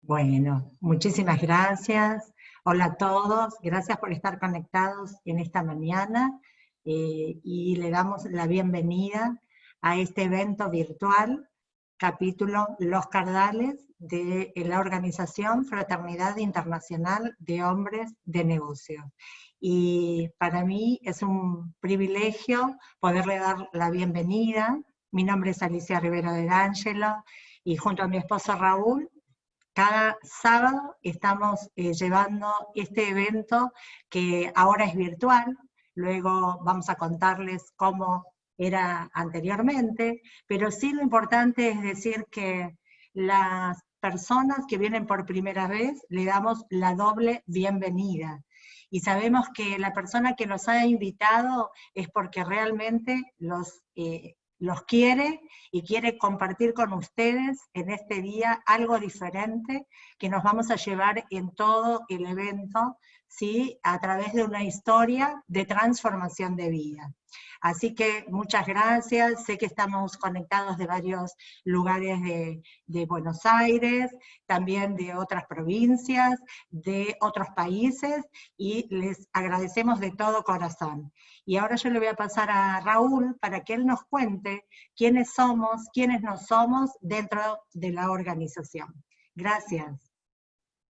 Bueno, muchísimas gracias. Hola a todos, gracias por estar conectados en esta mañana y le damos la bienvenida a este evento virtual, capítulo Los Cardales de la organización Fraternidad Internacional de Hombres de Negocios. Y para mí es un privilegio poderle dar la bienvenida. Mi nombre es Alicia Rivera del Ángelo y junto a mi esposo Raúl, cada sábado estamos llevando este evento que ahora es virtual, luego vamos a contarles cómo era anteriormente, pero sí lo importante es decir que las personas que vienen por primera vez le damos la doble bienvenida. Y sabemos que la persona que nos ha invitado es porque realmente los quiere y quiere compartir con ustedes en este día algo diferente que nos vamos a llevar en todo el evento, ¿sí? A través de una historia de transformación de vida. Así que muchas gracias, sé que estamos conectados de varios lugares de Buenos Aires, también de otras provincias, de otros países, y les agradecemos de todo corazón. Y ahora yo le voy a pasar a Raúl para que él nos cuente quiénes somos, quiénes no somos dentro de la organización. Gracias.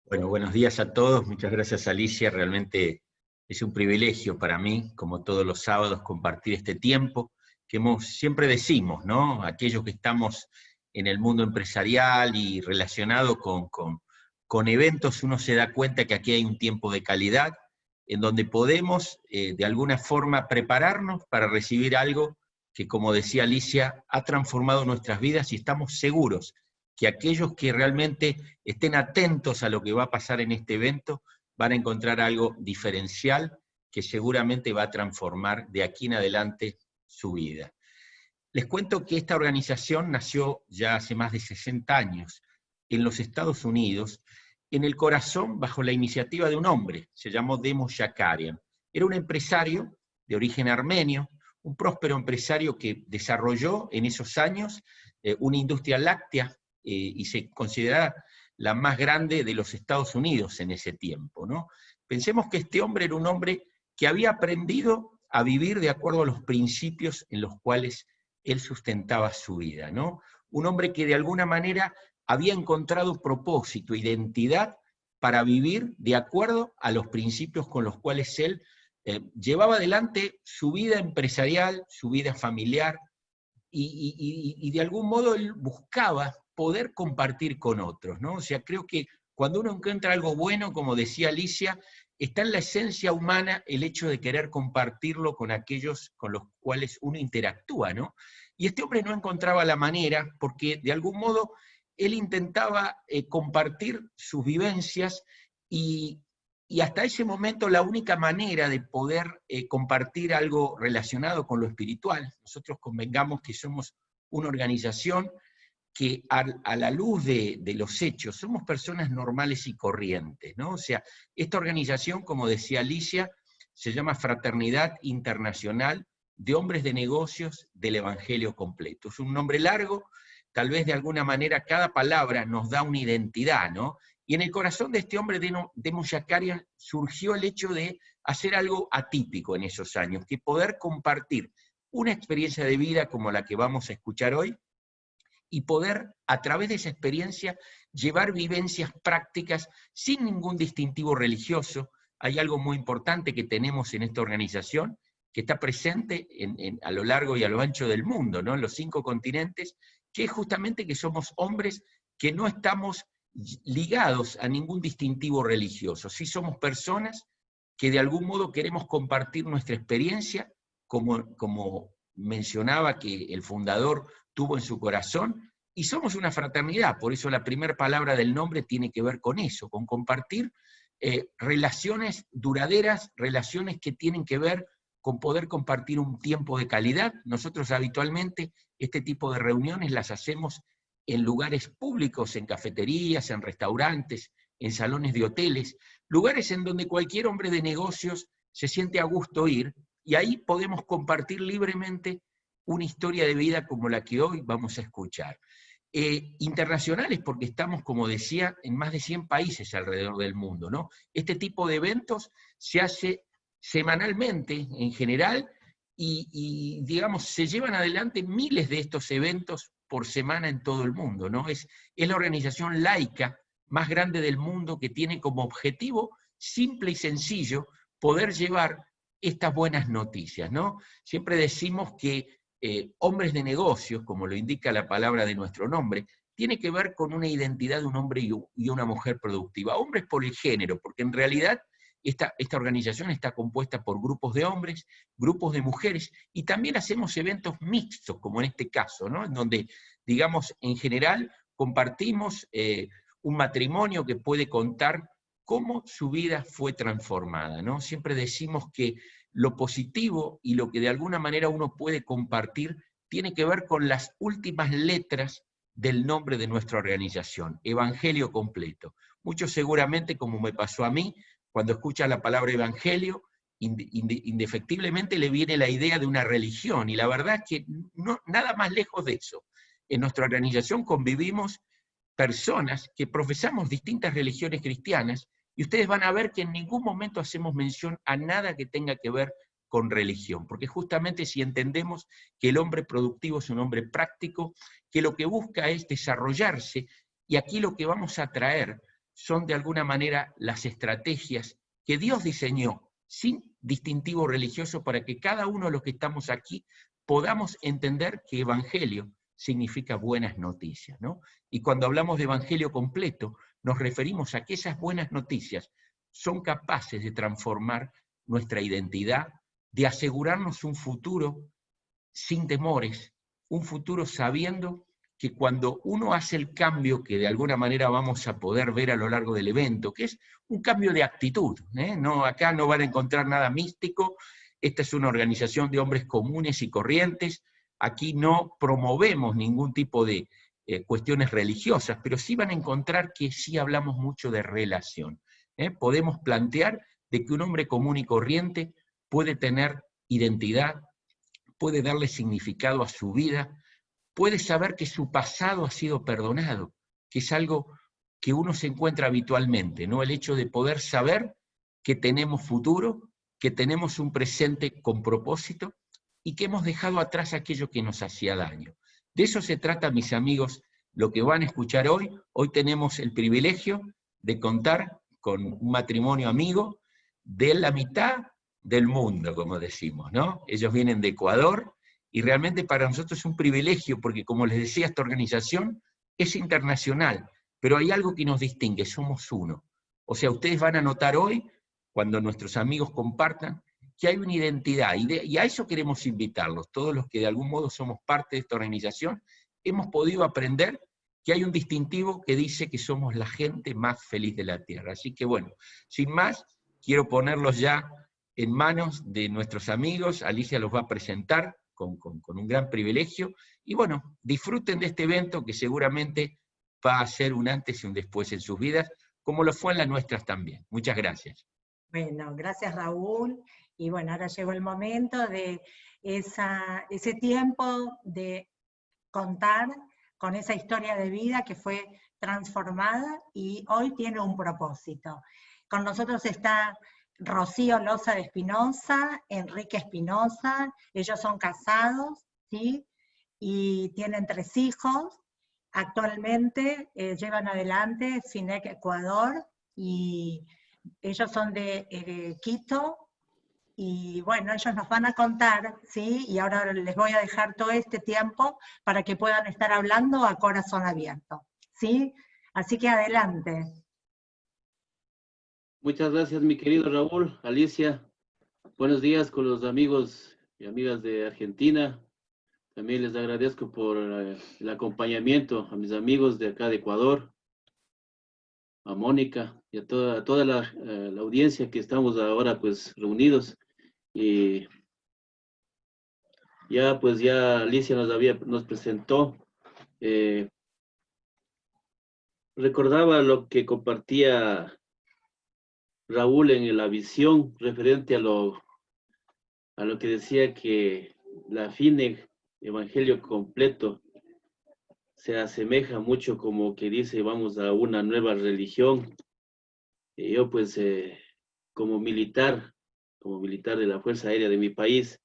Bueno, buenos días a todos, muchas gracias Alicia, realmente es un privilegio para mí, como todos los sábados, compartir este tiempo que siempre decimos, ¿no? Aquellos que estamos en el mundo empresarial y relacionado con eventos, uno se da cuenta que aquí hay un tiempo de calidad, en donde podemos de alguna forma prepararnos para recibir algo que, como decía Alicia, ha transformado nuestras vidas y estamos seguros que aquellos que realmente estén atentos a lo que va a pasar en este evento van a encontrar algo diferencial que seguramente va a transformar de aquí en adelante su vida. Les cuento que esta organización nació ya hace más de 60 años en los Estados Unidos, en el corazón, bajo la iniciativa de un hombre, se llamó Demos Shakarian. Era un empresario de origen armenio, un próspero empresario que desarrolló en esos años una industria láctea y se considera la más grande de los Estados Unidos en ese tiempo, ¿no? Pensemos que este hombre era un hombre que había aprendido a vivir de acuerdo a los principios en los cuales él sustentaba su vida, ¿no? Un hombre que de alguna manera había encontrado propósito, identidad, para vivir de acuerdo a los principios con los cuales él llevaba adelante su vida empresarial, su vida familiar, y de algún modo él buscaba poder compartir con otros, ¿no? O sea, creo que cuando uno encuentra algo bueno, como decía Alicia, está en la esencia humana el hecho de querer compartirlo con aquellos con los cuales uno interactúa, ¿no? Y este hombre no encontraba la manera, porque de algún modo él intentaba compartir sus vivencias y hasta ese momento la única manera de poder compartir algo relacionado con lo espiritual, nosotros convengamos que somos una organización que a la luz de los hechos somos personas normales y corrientes, ¿no? O sea, esta organización, como decía Alicia, se llama Fraternidad Internacional de Hombres de Negocios del Evangelio Completo. Es un nombre largo, tal vez de alguna manera cada palabra nos da una identidad, ¿no? Y en el corazón de este hombre, Demos Shakarian, surgió el hecho de hacer algo atípico en esos años, que poder compartir una experiencia de vida como la que vamos a escuchar hoy, y poder, a través de esa experiencia, llevar vivencias prácticas sin ningún distintivo religioso. Hay algo muy importante que tenemos en esta organización, que está presente a lo largo y a lo ancho del mundo, ¿no? En los 5 continentes, que es justamente que somos hombres que no estamos ligados a ningún distintivo religioso. Sí somos personas que de algún modo queremos compartir nuestra experiencia, como mencionaba que el fundador tuvo en su corazón, y somos una fraternidad, por eso la primera palabra del nombre tiene que ver con eso, con compartir relaciones duraderas, relaciones que tienen que ver con poder compartir un tiempo de calidad. Nosotros habitualmente este tipo de reuniones las hacemos en lugares públicos, en cafeterías, en restaurantes, en salones de hoteles, lugares en donde cualquier hombre de negocios se siente a gusto ir, y ahí podemos compartir libremente una historia de vida como la que hoy vamos a escuchar. internacionales, porque estamos, como decía, en más de 100 países alrededor del mundo, ¿no? Este tipo de eventos se hace semanalmente, en general, y digamos, se llevan adelante miles de estos eventos por semana en todo el mundo, ¿no? Es la organización laica más grande del mundo que tiene como objetivo simple y sencillo poder llevar estas buenas noticias, ¿no? Siempre decimos que hombres de negocios, como lo indica la palabra de nuestro nombre, tiene que ver con una identidad de un hombre y una mujer productiva. Hombres por el género, porque en realidad esta organización está compuesta por grupos de hombres, grupos de mujeres, y también hacemos eventos mixtos, como en este caso, ¿no? En donde, digamos, en general compartimos un matrimonio que puede contar cómo su vida fue transformada, ¿no? Siempre decimos que lo positivo y lo que de alguna manera uno puede compartir tiene que ver con las últimas letras del nombre de nuestra organización, Evangelio Completo. Muchos seguramente, como me pasó a mí, cuando escuchan la palabra evangelio, indefectiblemente le viene la idea de una religión, y la verdad es que no, nada más lejos de eso. En nuestra organización convivimos personas que profesamos distintas religiones cristianas, y ustedes van a ver que en ningún momento hacemos mención a nada que tenga que ver con religión, porque justamente si entendemos que el hombre productivo es un hombre práctico, que lo que busca es desarrollarse, y aquí lo que vamos a traer son de alguna manera las estrategias que Dios diseñó sin distintivo religioso para que cada uno de los que estamos aquí podamos entender que evangelio significa buenas noticias, ¿no? Y cuando hablamos de evangelio completo, nos referimos a que esas buenas noticias son capaces de transformar nuestra identidad, de asegurarnos un futuro sin temores, un futuro sabiendo que cuando uno hace el cambio que de alguna manera vamos a poder ver a lo largo del evento, que es un cambio de actitud, no, acá no van a encontrar nada místico, esta es una organización de hombres comunes y corrientes, aquí no promovemos ningún tipo de cuestiones religiosas, pero sí van a encontrar que sí hablamos mucho de relación. Podemos plantear de que un hombre común y corriente puede tener identidad, puede darle significado a su vida, puede saber que su pasado ha sido perdonado, que es algo que uno se encuentra habitualmente, ¿no? El hecho de poder saber que tenemos futuro, que tenemos un presente con propósito y que hemos dejado atrás aquello que nos hacía daño. De eso se trata, mis amigos, lo que van a escuchar hoy. Hoy tenemos el privilegio de contar con un matrimonio amigo de la mitad del mundo, como decimos, ¿no? Ellos vienen de Ecuador, y realmente para nosotros es un privilegio, porque como les decía, esta organización es internacional, pero hay algo que nos distingue, somos uno. O sea, ustedes van a notar hoy, cuando nuestros amigos compartan, que hay una identidad, y a eso queremos invitarlos. Todos los que de algún modo somos parte de esta organización, hemos podido aprender que hay un distintivo que dice que somos la gente más feliz de la Tierra. Así que bueno, sin más, quiero ponerlos ya en manos de nuestros amigos. Alicia los va a presentar con un gran privilegio, y bueno, disfruten de este evento que seguramente va a ser un antes y un después en sus vidas, como lo fue en las nuestras también. Muchas gracias. Bueno, gracias Raúl, y bueno, ahora llegó el momento de ese tiempo de contar con esa historia de vida que fue transformada y hoy tiene un propósito. Con nosotros está Rocío Loza de Espinosa, Enrique Espinosa, ellos son casados, ¿sí? Y tienen 3 hijos. Actualmente llevan adelante Finec Ecuador, y ellos son de Quito, y bueno, ellos nos van a contar, ¿sí? Y ahora les voy a dejar todo este tiempo para que puedan estar hablando a corazón abierto, ¿sí? Así que adelante. Muchas gracias, mi querido Raúl, Alicia. Buenos días con los amigos y amigas de Argentina. También les agradezco por el acompañamiento a mis amigos de acá de Ecuador, a Mónica y a toda la audiencia que estamos ahora pues reunidos. Y ya pues ya Alicia nos presentó. Recordaba lo que compartía Raúl en la visión referente a lo que decía que la FINEG, Evangelio Completo, se asemeja mucho como que dice, vamos a una nueva religión. Y yo pues como militar de la Fuerza Aérea de mi país,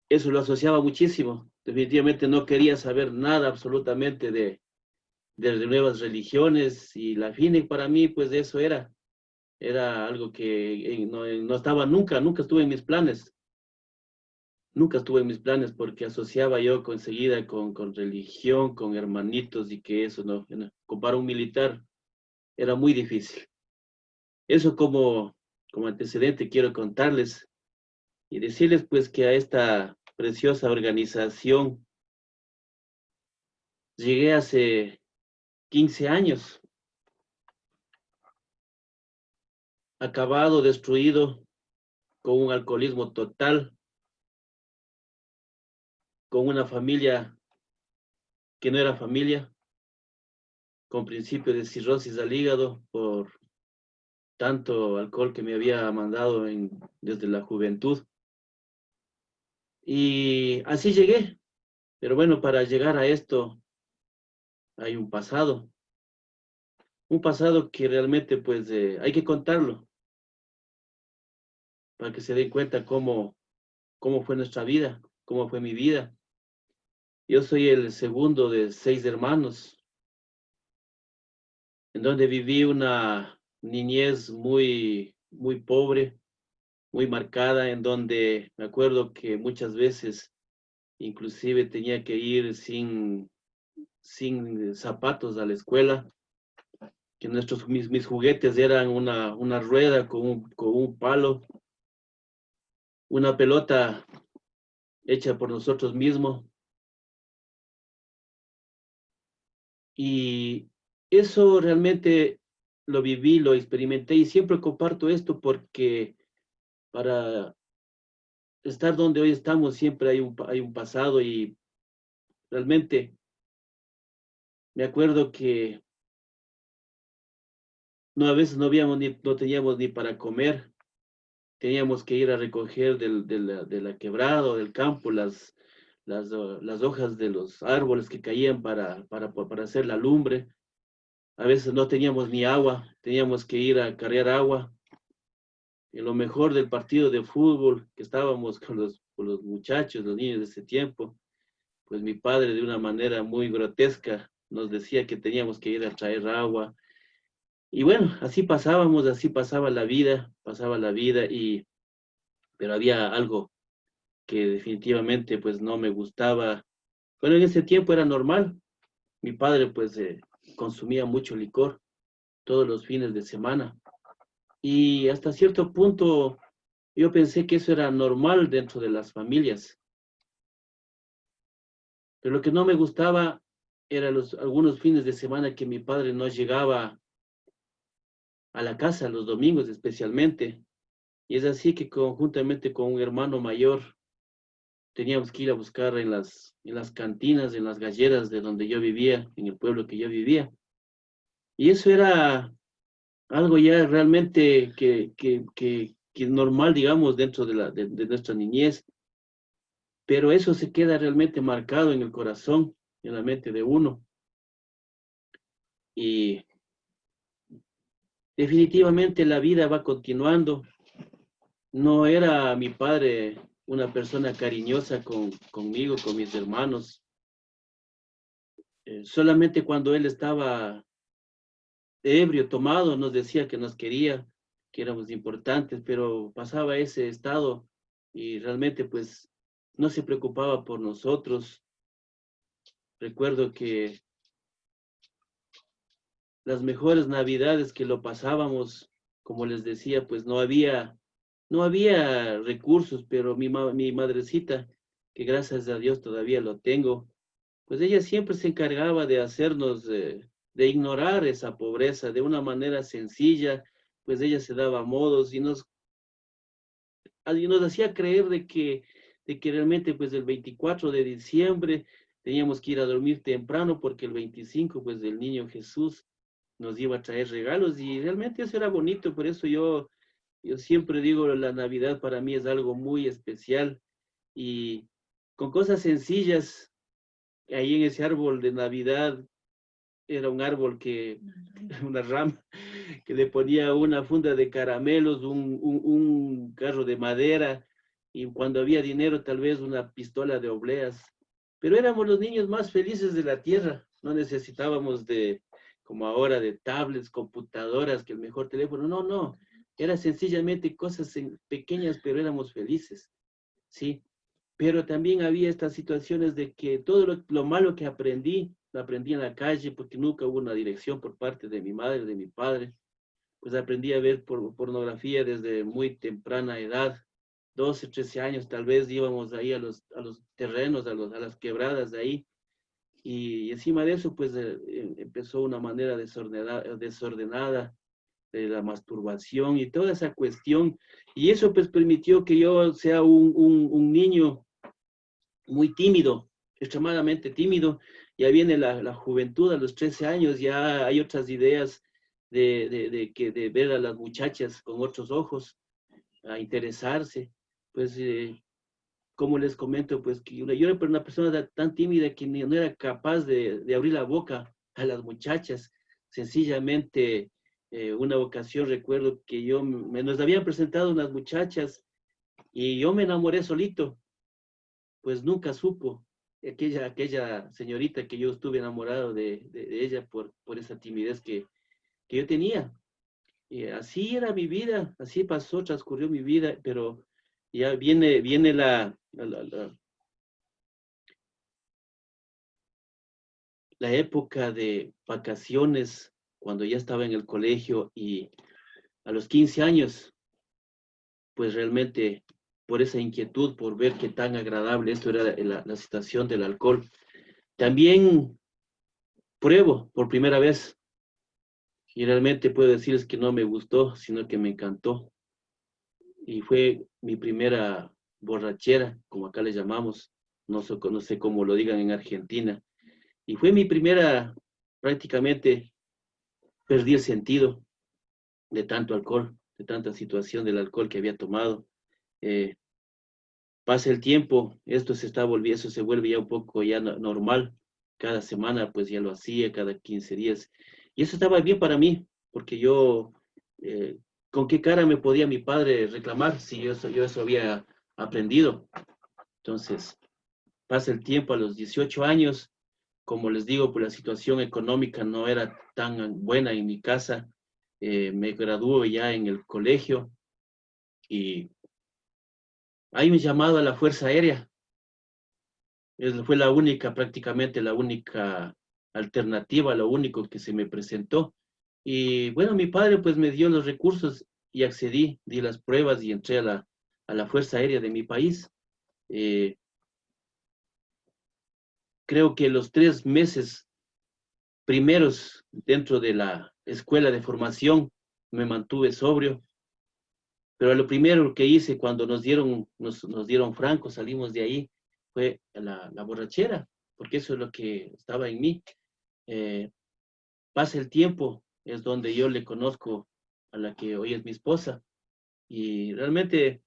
eso lo asociaba muchísimo. Definitivamente no quería saber nada absolutamente de nuevas religiones, y la FINIC para mí pues eso era algo que no estaba nunca estuve en mis planes. Nunca estuve en mis planes porque asociaba yo enseguida con religión, con hermanitos, y que eso no, para un militar era muy difícil. Eso como antecedente quiero contarles y decirles pues que a esta preciosa organización llegué hace 15 años, acabado, destruido, con un alcoholismo total, con una familia que no era familia, con principio de cirrosis al hígado por tanto alcohol que me había mandado desde la juventud. Y así llegué. Pero bueno, para llegar a esto hay un pasado que realmente pues hay que contarlo para que se den cuenta cómo fue nuestra vida, cómo fue mi vida. Yo soy el segundo de 6 hermanos, en donde viví una niñez muy pobre, muy marcada, en donde me acuerdo que muchas veces inclusive tenía que ir sin zapatos a la escuela, que mis juguetes eran una rueda con un palo, una pelota hecha por nosotros mismos. Y eso realmente lo viví, lo experimenté, y siempre comparto esto porque para estar donde hoy estamos siempre hay un pasado, y realmente me acuerdo que a veces no teníamos ni para comer. Teníamos que ir a recoger de la quebrada o del campo las hojas de los árboles que caían para hacer la lumbre. A veces no teníamos ni agua, teníamos que ir a cargar agua. En lo mejor del partido de fútbol que estábamos con los muchachos, los niños de ese tiempo, pues mi padre de una manera muy grotesca nos decía que teníamos que ir a traer agua. Y bueno, así pasaba la vida, pero había algo que definitivamente pues no me gustaba. Bueno, en ese tiempo era normal. Mi padre pues consumía mucho licor todos los fines de semana, y hasta cierto punto yo pensé que eso era normal dentro de las familias, pero lo que no me gustaba era algunos fines de semana que mi padre no llegaba a la casa, los domingos especialmente, y es así que conjuntamente con un hermano mayor teníamos que ir a buscar en las cantinas, en las galleras de donde yo vivía, en el pueblo que yo vivía. Y eso era algo ya realmente que normal, digamos, dentro de nuestra niñez, pero eso se queda realmente marcado en el corazón, en la mente de uno. Y definitivamente la vida va continuando. No era mi padre una persona cariñosa conmigo, con mis hermanos. Solamente cuando él estaba ebrio, tomado, nos decía que nos quería, que éramos importantes, pero pasaba ese estado y realmente pues no se preocupaba por nosotros. Recuerdo que las mejores navidades que lo pasábamos, como les decía, pues no había recursos, pero mi madrecita, que gracias a Dios todavía lo tengo, pues ella siempre se encargaba de hacernos, de ignorar esa pobreza de una manera sencilla. Pues ella se daba modos y nos hacía creer de que realmente pues el 24 de diciembre teníamos que ir a dormir temprano porque el 25 pues el niño Jesús nos iba a traer regalos, y realmente eso era bonito. Por eso yo siempre digo, la Navidad para mí es algo muy especial, y con cosas sencillas ahí en ese árbol de Navidad, era un árbol una rama, que le ponía una funda de caramelos, un carro de madera, y cuando había dinero tal vez una pistola de obleas. Pero éramos los niños más felices de la tierra, no necesitábamos como ahora, de tablets, computadoras, que el mejor teléfono, no, no, era sencillamente cosas pequeñas, pero éramos felices, ¿sí? Pero también había estas situaciones de que todo lo malo que aprendí, lo aprendí en la calle, porque nunca hubo una dirección por parte de mi madre, de mi padre. Pues aprendí a ver pornografía desde muy temprana edad, 12, 13 años, tal vez íbamos ahí a los terrenos, a las quebradas de ahí, y encima de eso, pues empezó una manera desordenada de la masturbación y toda esa cuestión, y eso pues permitió que yo sea un niño muy tímido, extremadamente tímido. Ya viene la juventud a los 13 años, ya hay otras ideas de ver a las muchachas con otros ojos, a interesarse. Pues, como les comento, pues que yo era una persona tan tímida que no era capaz de abrir la boca a las muchachas. Sencillamente, una ocasión recuerdo que nos habían presentado unas muchachas y yo me enamoré solito, pues nunca supo aquella señorita que yo estuve enamorado de ella por esa timidez que yo tenía. Y así era mi vida, así pasó, transcurrió mi vida, pero ya viene la época de vacaciones, cuando ya estaba en el colegio, y a los 15 años, pues realmente por esa inquietud, por ver qué tan agradable esto era la situación del alcohol, también pruebo por primera vez, y realmente puedo decirles que no me gustó, sino que me encantó. Y fue mi primera borrachera, como acá le llamamos, no sé cómo lo digan en Argentina. Y fue mi primera, prácticamente perdí el sentido de tanto alcohol, de tanta situación del alcohol que había tomado. Eh, Pasa el tiempo, eso se vuelve ya un poco ya normal. Cada semana pues ya lo hacía, cada 15 días. Y eso estaba bien para mí, porque eh, ¿con qué cara me podía mi padre reclamar si yo eso había aprendido? Entonces, pasa el tiempo a los 18 años, como les digo, pues la situación económica no era tan buena en mi casa. Me gradué ya en el colegio y hay un llamado a la Fuerza Aérea. Fue prácticamente la única alternativa, lo único que se me presentó. Y bueno, mi padre pues me dio los recursos y accedí, di las pruebas y entré a la Fuerza Aérea de mi país. Eh, Creo que los 3 meses primeros dentro de la escuela de formación me mantuve sobrio, pero lo primero que hice cuando nos dieron franco, salimos de ahí, fue la borrachera, porque eso es lo que estaba en mí. Eh, Pasa el tiempo, es donde yo le conozco a la que hoy es mi esposa, y realmente,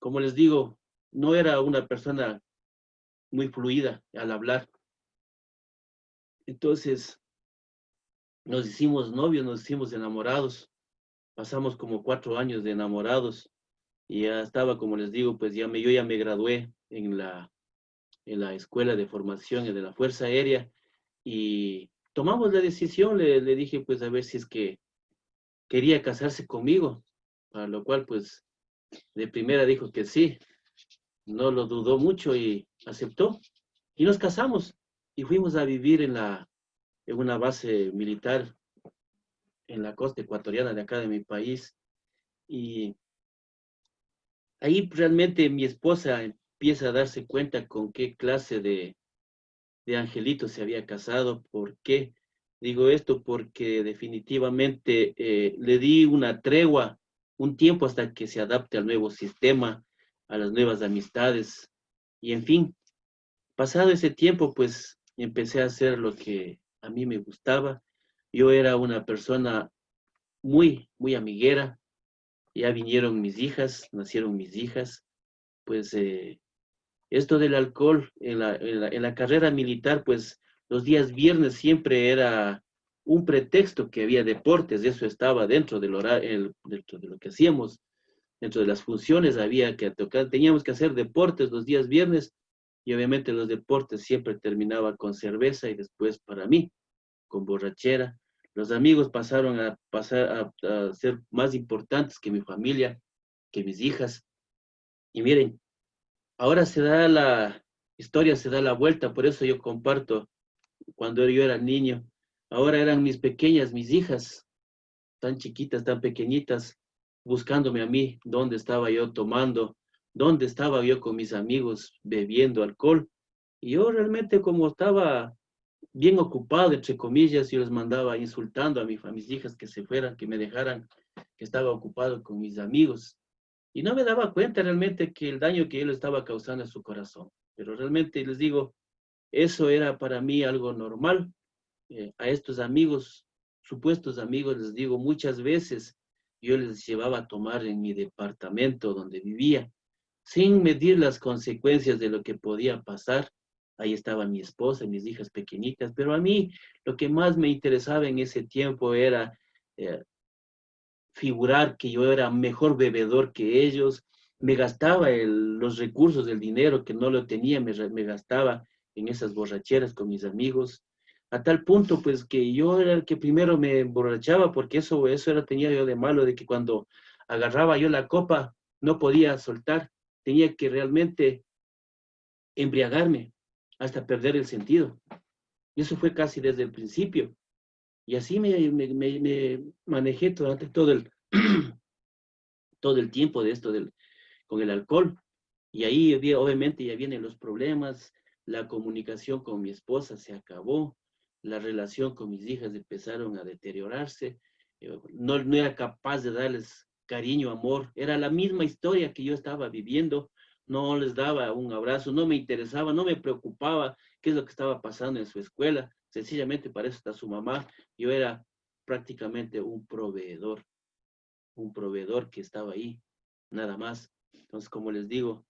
como les digo, no era una persona muy fluida al hablar. Entonces, nos hicimos novios, nos hicimos enamorados, pasamos como 4 años de enamorados, y ya estaba, como les digo, pues yo ya me gradué en la escuela de formación de la Fuerza Aérea, y tomamos la decisión, le dije pues a ver si es que quería casarse conmigo, para lo cual pues de primera dijo que sí, no lo dudó mucho y aceptó, y nos casamos, y fuimos a vivir en una base militar en la costa ecuatoriana de acá de mi país, y ahí realmente mi esposa empieza a darse cuenta con qué clase de angelito se había casado. ¿Por qué digo esto? Porque definitivamente le di una tregua, un tiempo hasta que se adapte al nuevo sistema, a las nuevas amistades, y en fin, pasado ese tiempo, pues empecé a hacer lo que a mí me gustaba. Yo era una persona muy, muy amiguera. Ya vinieron mis hijas, nacieron mis hijas, pues Esto del alcohol en la carrera militar, pues los días viernes siempre era un pretexto que había deportes, eso estaba dentro del horario, dentro de lo que hacíamos, dentro de las funciones había que tocar, teníamos que hacer deportes los días viernes y obviamente los deportes siempre terminaba con cerveza y después para mí, con borrachera. Los amigos pasaron a ser más importantes que mi familia, que mis hijas. Y miren, ahora se da la historia, se da la vuelta, por eso yo comparto cuando yo era niño. Ahora eran mis pequeñas, mis hijas, tan chiquitas, tan pequeñitas, buscándome a mí, dónde estaba yo tomando, dónde estaba yo con mis amigos bebiendo alcohol. Y yo realmente como estaba bien ocupado, entre comillas, yo les mandaba insultando a mis hijas que se fueran, que me dejaran, que estaba ocupado con mis amigos. Y no me daba cuenta realmente que el daño que yo le estaba causando a su corazón. Pero realmente les digo, eso era para mí algo normal. A estos amigos, supuestos amigos, les digo, muchas veces yo les llevaba a tomar en mi departamento donde vivía, sin medir las consecuencias de lo que podía pasar. Ahí estaba mi esposa y mis hijas pequeñitas, pero a mí lo que más me interesaba en ese tiempo era eh, figurar que yo era mejor bebedor que ellos, me gastaba los recursos, el dinero que no lo tenía, me gastaba en esas borracheras con mis amigos, a tal punto pues que yo era el que primero me emborrachaba, porque eso era, tenía yo de malo, de que cuando agarraba yo la copa no podía soltar, tenía que realmente embriagarme hasta perder el sentido. Y eso fue casi desde el principio. Y así me manejé durante todo el tiempo de esto con el alcohol. Y ahí obviamente ya vienen los problemas, la comunicación con mi esposa se acabó, la relación con mis hijas empezaron a deteriorarse, no era capaz de darles cariño, amor, era la misma historia que yo estaba viviendo, no les daba un abrazo, no me interesaba, no me preocupaba qué es lo que estaba pasando en su escuela, sencillamente para eso está su mamá, yo era prácticamente un proveedor que estaba ahí, nada más. Entonces, como les digo,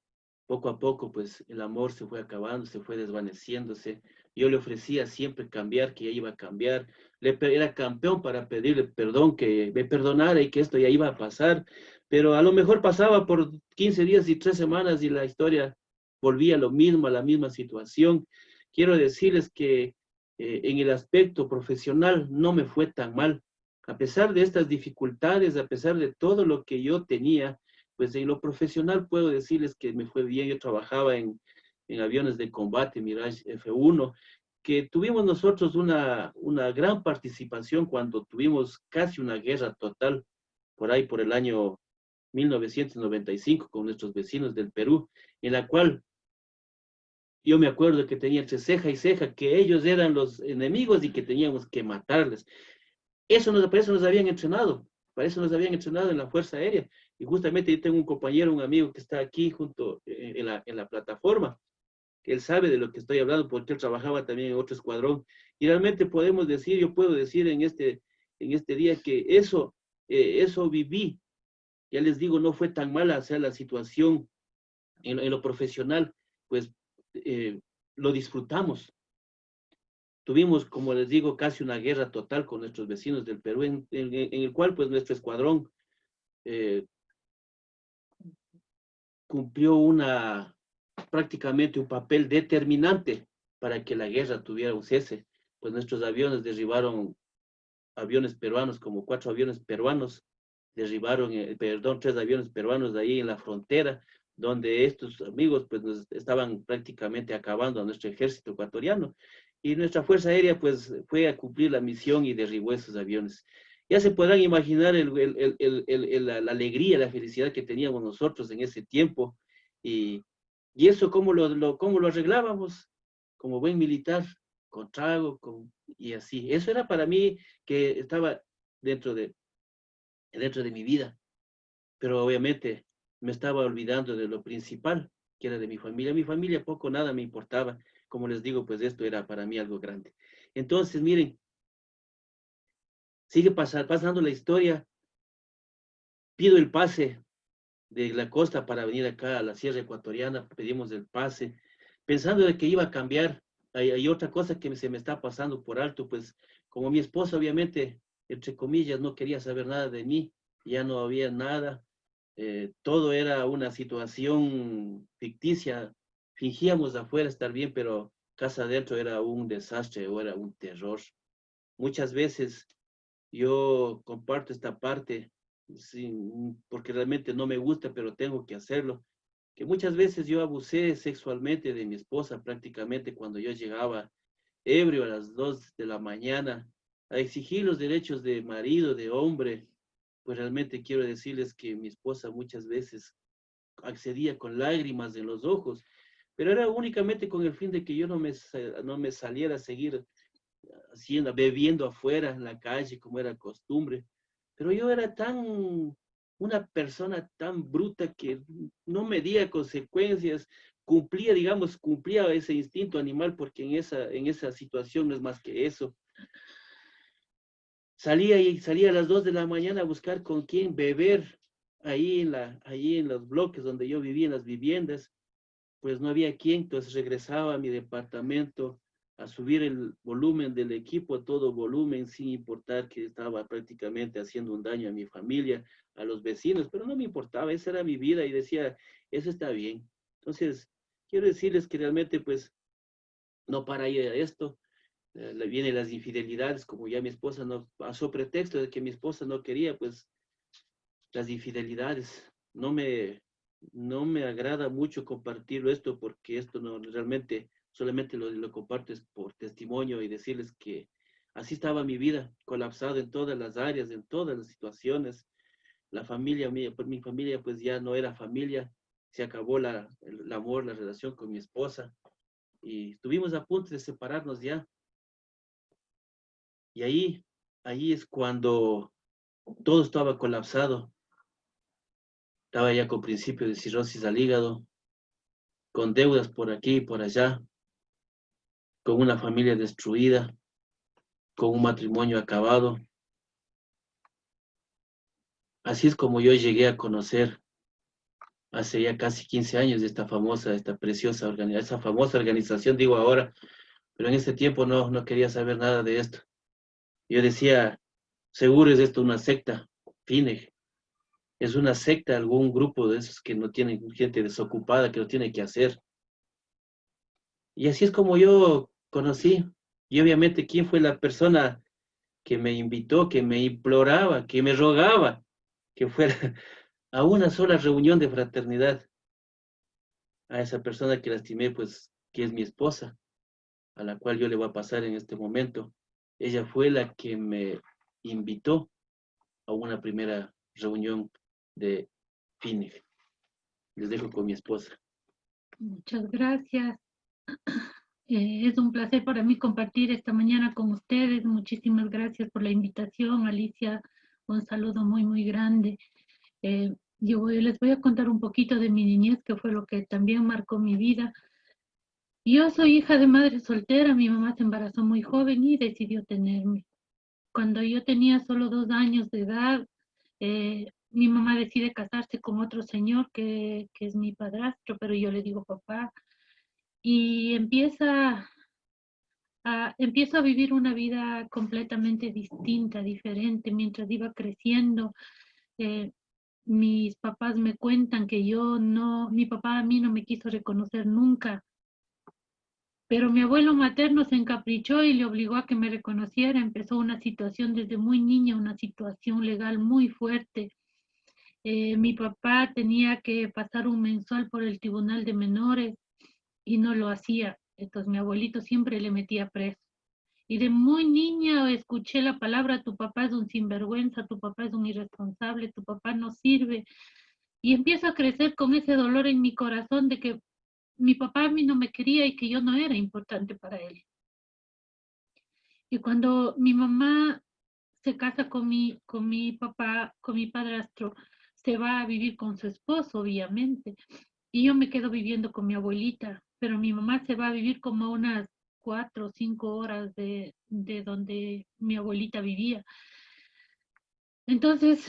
poco a poco, pues el amor se fue acabando, se fue desvaneciéndose. Yo le ofrecía siempre cambiar, que ya iba a cambiar. Era campeón para pedirle perdón, que me perdonara y que esto ya iba a pasar. Pero a lo mejor pasaba por 15 días y 3 semanas y la historia volvía a lo mismo, a la misma situación. Quiero decirles que en el aspecto profesional no me fue tan mal. A pesar de estas dificultades, a pesar de todo lo que yo tenía, pues en lo profesional puedo decirles que me fue bien. Yo trabajaba en aviones de combate, Mirage F1, que tuvimos nosotros una gran participación cuando tuvimos casi una guerra total, por ahí por el año 1995 con nuestros vecinos del Perú, en la cual yo me acuerdo que tenía entre ceja y ceja que ellos eran los enemigos y que teníamos que matarles. Para eso nos habían entrenado, para eso nos habían entrenado en la Fuerza Aérea. Y justamente yo tengo un compañero, un amigo que está aquí junto en la plataforma, que él sabe de lo que estoy hablando porque él trabajaba también en otro escuadrón. Y realmente podemos decir, yo puedo decir en este día que eso viví. Ya les digo, no fue tan mala, o sea, la situación en lo profesional, pues lo disfrutamos. Tuvimos, como les digo, casi una guerra total con nuestros vecinos del Perú, en el cual pues nuestro escuadrón eh, cumplió prácticamente un papel determinante para que la guerra tuviera un cese. Pues nuestros aviones derribaron aviones peruanos, como 4 aviones peruanos, derribaron, 3 aviones peruanos de ahí en la frontera, donde estos amigos pues nos estaban prácticamente acabando a nuestro ejército ecuatoriano. Y nuestra Fuerza Aérea pues fue a cumplir la misión y derribó esos aviones. Ya se podrán imaginar la alegría, la felicidad que teníamos nosotros en ese tiempo. Y eso, ¿cómo lo arreglábamos? Como buen militar, con trago, y así. Eso era para mí que estaba dentro dentro de mi vida. Pero obviamente me estaba olvidando de lo principal, que era de mi familia. Mi familia poco nada me importaba. Como les digo, pues esto era para mí algo grande. Entonces, miren, sigue pasando la historia. Pido el pase de la costa para venir acá a la Sierra Ecuatoriana, pedimos el pase, pensando de que iba a cambiar. Hay otra cosa que se me está pasando por alto, pues como mi esposa obviamente, entre comillas, no quería saber nada de mí, ya no había nada, todo era una situación ficticia, fingíamos afuera estar bien, pero casa adentro era un desastre o era un terror. Muchas veces yo comparto esta parte, porque realmente no me gusta, pero tengo que hacerlo, que muchas veces yo abusé sexualmente de mi esposa prácticamente cuando yo llegaba ebrio a las 2 de la mañana a exigir los derechos de marido, de hombre. Pues realmente quiero decirles que mi esposa muchas veces accedía con lágrimas en los ojos, pero era únicamente con el fin de que yo no me saliera a seguir haciendo, bebiendo afuera en la calle como era costumbre. Pero yo era una persona tan bruta que no medía consecuencias, cumplía ese instinto animal, porque en esa situación no es más que eso. Salía a las 2 de la mañana a buscar con quién beber ahí en los bloques donde yo vivía, en las viviendas. Pues no había quien, entonces regresaba a mi departamento a subir el volumen del equipo a todo volumen, sin importar que estaba prácticamente haciendo un daño a mi familia, a los vecinos, pero no me importaba, esa era mi vida y decía, eso está bien. Entonces, quiero decirles que realmente pues no para ahí esto, le vienen las infidelidades, como ya mi esposa no, pasó pretexto de que mi esposa no quería, pues las infidelidades, no me agrada mucho compartirlo esto porque esto no realmente solamente lo comparto es por testimonio y decirles que así estaba mi vida, colapsado en todas las áreas, en todas las situaciones. La familia mía, pues mi familia pues ya no era familia, se acabó el amor, la relación con mi esposa y estuvimos a punto de separarnos ya. Y ahí es cuando todo estaba colapsado. Estaba ya con principio de cirrosis al hígado, con deudas por aquí y por allá, con una familia destruida, con un matrimonio acabado. Así es como yo llegué a conocer hace ya casi 15 años esta preciosa organización, esa famosa organización, digo ahora, pero en ese tiempo no quería saber nada de esto. Yo decía, seguro es esto una secta, FINEG, es una secta, algún grupo de esos que no tienen gente desocupada, que no tiene que hacer. Y así es como yo conocí. Y obviamente, ¿quién fue la persona que me invitó, que me imploraba, que me rogaba que fuera a una sola reunión de fraternidad? A esa persona que lastimé, pues, que es mi esposa, a la cual yo le voy a pasar en este momento. Ella fue la que me invitó a una primera reunión de FINEG. Les dejo con mi esposa. Muchas gracias. Es un placer para mí compartir esta mañana con ustedes. Muchísimas gracias por la invitación, Alicia. Un saludo muy, muy grande. Les voy a contar un poquito de mi niñez, que fue lo que también marcó mi vida. Yo soy hija de madre soltera. Mi mamá se embarazó muy joven y decidió tenerme. Cuando yo tenía solo 2 años de edad, mi mamá decide casarse con otro señor que es mi padrastro, pero yo le digo papá. Y empiezo a vivir una vida completamente distinta, diferente. Mientras iba creciendo, mis papás me cuentan que mi papá a mí no me quiso reconocer nunca, pero mi abuelo materno se encaprichó y le obligó a que me reconociera. Empezó una situación desde muy niña, una situación legal muy fuerte. Mi papá tenía que pasar un mensual por el Tribunal de Menores y no lo hacía. Entonces mi abuelito siempre le metía preso. Y de muy niña escuché la palabra, tu papá es un sinvergüenza, tu papá es un irresponsable, tu papá no sirve. Y empiezo a crecer con ese dolor en mi corazón de que mi papá a mí no me quería y que yo no era importante para él. Y cuando mi mamá se casa con mi papá, con mi padrastro, se va a vivir con su esposo, obviamente. Y yo me quedo viviendo con mi abuelita, pero mi mamá se va a vivir como a unas 4 o 5 horas de donde mi abuelita vivía. Entonces,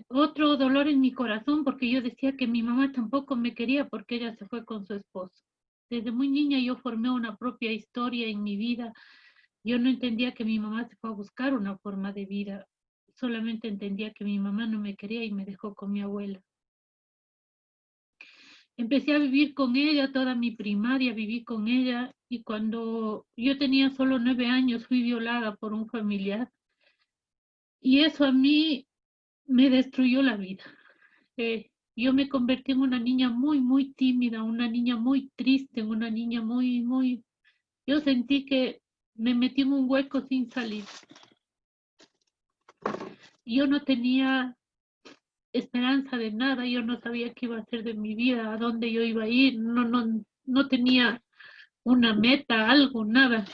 otro dolor en mi corazón, porque yo decía que mi mamá tampoco me quería porque ella se fue con su esposo. Desde muy niña yo formé una propia historia en mi vida. Yo no entendía que mi mamá se fue a buscar una forma de vida. Solamente entendía que mi mamá no me quería y me dejó con mi abuela. Empecé a vivir con ella, toda mi primaria viví con ella, y cuando yo tenía solo 9 años fui violada por un familiar, y eso a mí me destruyó la vida. Yo me convertí en una niña muy, muy tímida, una niña muy triste, una niña muy, muy... Yo sentí que me metí en un hueco sin salir. Yo no tenía esperanza de nada, yo no sabía qué iba a hacer de mi vida, a dónde yo iba a ir, no tenía una meta, algo, nada.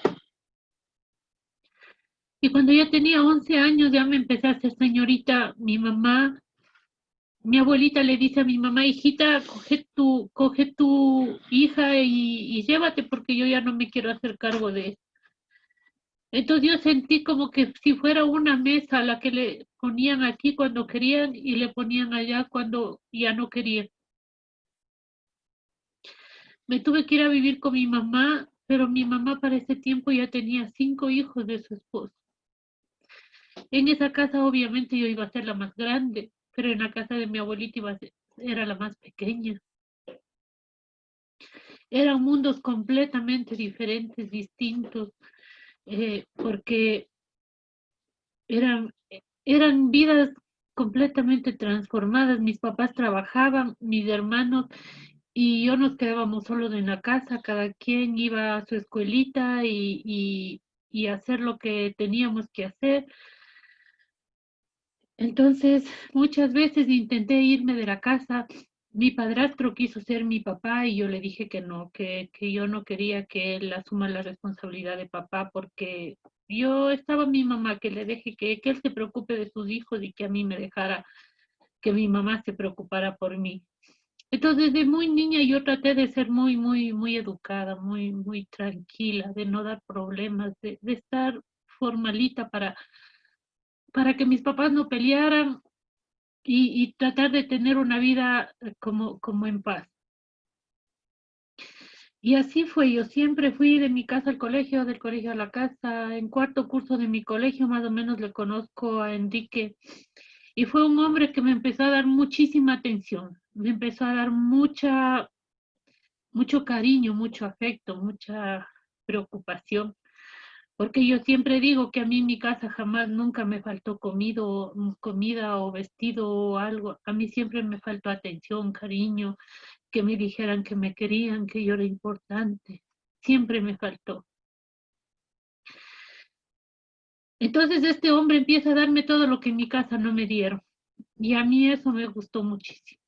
Y cuando ya tenía 11 años ya me empecé a hacer señorita. Mi abuelita le dice a mi mamá, hijita, coge tu hija y llévate porque yo ya no me quiero hacer cargo de eso. Entonces yo sentí como que si fuera una mesa a la que le ponían aquí cuando querían y le ponían allá cuando ya no querían. Me tuve que ir a vivir con mi mamá, pero mi mamá para ese tiempo ya tenía 5 hijos de su esposo. En esa casa obviamente yo iba a ser la más grande, pero en la casa de mi abuelita era la más pequeña. Eran mundos completamente diferentes, distintos, porque eran, eran vidas completamente transformadas. Mis papás trabajaban, mis hermanos y yo nos quedábamos solos en la casa, cada quien iba a su escuelita y hacer lo que teníamos que hacer. Entonces, muchas veces intenté irme de la casa. Mi padrastro quiso ser mi papá y yo le dije que no, que yo no quería que él asuma la responsabilidad de papá porque yo estaba mi mamá, que le deje que él se preocupe de sus hijos y que a mí me dejara que mi mamá se preocupara por mí. Entonces, desde muy niña yo traté de ser muy, muy, muy educada, muy, muy tranquila, de no dar problemas, de estar formalita para que mis papás no pelearan y tratar de tener una vida como en paz. Y así fue, yo siempre fui de mi casa al colegio, del colegio a la casa. En cuarto curso de mi colegio más o menos le conozco a Enrique y fue un hombre que me empezó a dar muchísima atención, me empezó a dar mucho cariño, mucho afecto, mucha preocupación. Porque yo siempre digo que a mí en mi casa jamás nunca me faltó comida o vestido o algo. A mí siempre me faltó atención, cariño, que me dijeran que me querían, que yo era importante. Siempre me faltó. Entonces este hombre empieza a darme todo lo que en mi casa no me dieron. Y a mí eso me gustó muchísimo.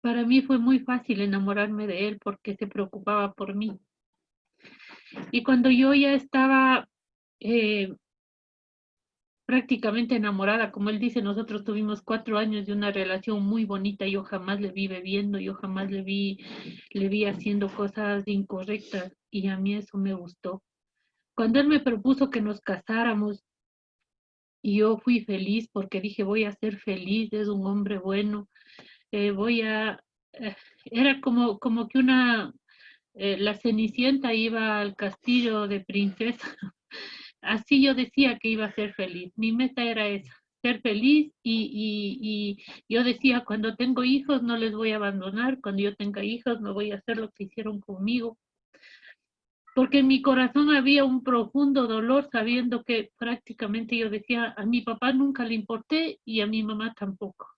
Para mí fue muy fácil enamorarme de él porque se preocupaba por mí. Y cuando yo ya estaba prácticamente enamorada, como él dice, nosotros tuvimos 4 años de una relación muy bonita, yo jamás le vi bebiendo, yo jamás le vi haciendo cosas incorrectas y a mí eso me gustó. Cuando él me propuso que nos casáramos, y yo fui feliz porque dije, voy a ser feliz, es un hombre bueno, voy a... era como que la Cenicienta iba al castillo de princesa. Así yo decía que iba a ser feliz. Mi meta era esa, ser feliz y yo decía, cuando tengo hijos no les voy a abandonar, cuando yo tenga hijos no voy a hacer lo que hicieron conmigo. Porque en mi corazón había un profundo dolor sabiendo que prácticamente yo decía, a mi papá nunca le importé y a mi mamá tampoco.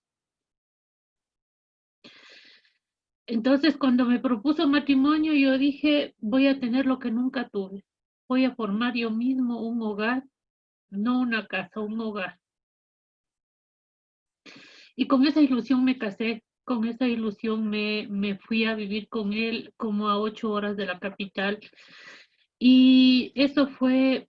Entonces, cuando me propuso matrimonio, yo dije, voy a tener lo que nunca tuve. Voy a formar yo mismo un hogar, no una casa, un hogar. Y con esa ilusión me casé, con esa ilusión me fui a vivir con él como a 8 horas de la capital. Y eso fue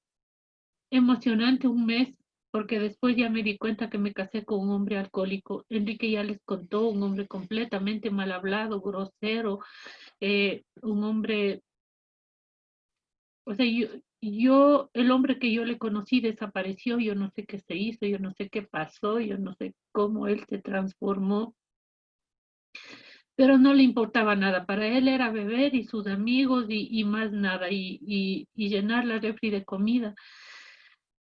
emocionante un mes, porque después ya me di cuenta que me casé con un hombre alcohólico. Enrique ya les contó, un hombre completamente mal hablado, grosero, un hombre o sea, el hombre que yo le conocí desapareció, yo no sé qué se hizo, yo no sé qué pasó, yo no sé cómo él se transformó, pero no le importaba nada, para él era beber y sus amigos y más nada, y llenar la refri de comida.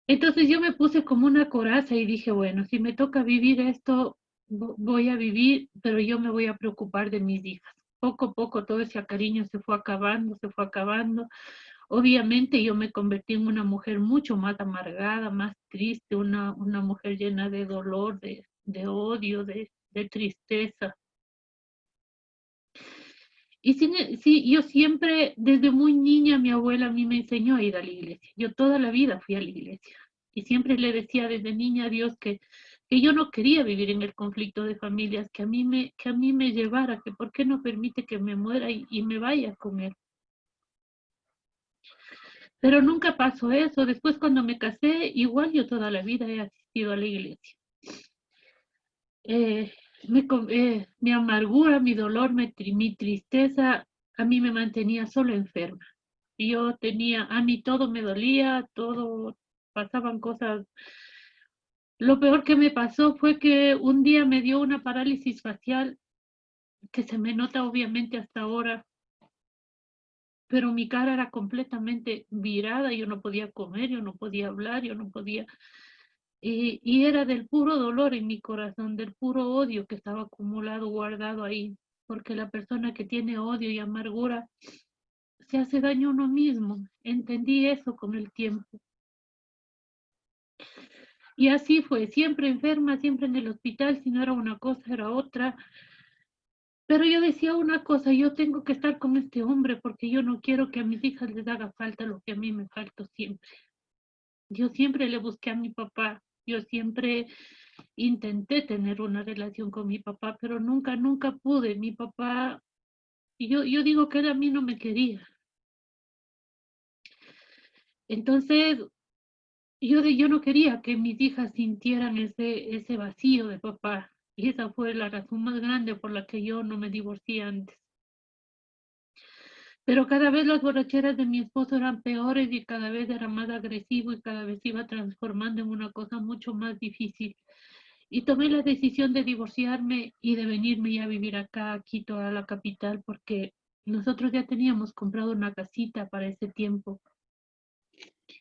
Entonces yo me puse como una coraza y dije, bueno, si me toca vivir esto, voy a vivir, pero yo me voy a preocupar de mis hijas. Poco a poco todo ese cariño se fue acabando, se fue acabando. Obviamente yo me convertí en una mujer mucho más amargada, más triste, una mujer llena de dolor, de odio, de tristeza. Y sí, yo siempre, desde muy niña, mi abuela a mí me enseñó a ir a la iglesia. Yo toda la vida fui a la iglesia. Y siempre le decía desde niña a Dios que yo no quería vivir en el conflicto de familias, que a mí me llevara, que por qué no permite que me muera y me vaya con él. Pero nunca pasó eso. Después cuando me casé, igual yo toda la vida he asistido a la iglesia. Mi amargura, mi dolor, mi tristeza, a mí me mantenía solo enferma. Yo tenía, a mí todo me dolía, todo, pasaban cosas. Lo peor que me pasó fue que un día me dio una parálisis facial que se me nota obviamente hasta ahora, pero mi cara era completamente virada, yo no podía comer, yo no podía hablar, yo no podía, y era del puro dolor en mi corazón, del puro odio que estaba acumulado, guardado ahí, porque la persona que tiene odio y amargura se hace daño a uno mismo. Entendí eso con el tiempo. Y así fue, siempre enferma, siempre en el hospital, si no era una cosa, era otra. Pero yo decía una cosa, yo tengo que estar con este hombre porque yo no quiero que a mis hijas les haga falta lo que a mí me faltó siempre. Yo siempre le busqué a mi papá, yo siempre intenté tener una relación con mi papá, pero nunca, nunca pude. Mi papá, yo digo que él a mí no me quería. Entonces, yo no quería que mis hijas sintieran ese vacío de papá. Y esa fue la razón más grande por la que yo no me divorcié antes. Pero cada vez las borracheras de mi esposo eran peores y cada vez era más agresivo y cada vez se iba transformando en una cosa mucho más difícil. Y tomé la decisión de divorciarme y de venirme ya a vivir acá, a Quito, a la capital, porque nosotros ya teníamos comprado una casita para ese tiempo.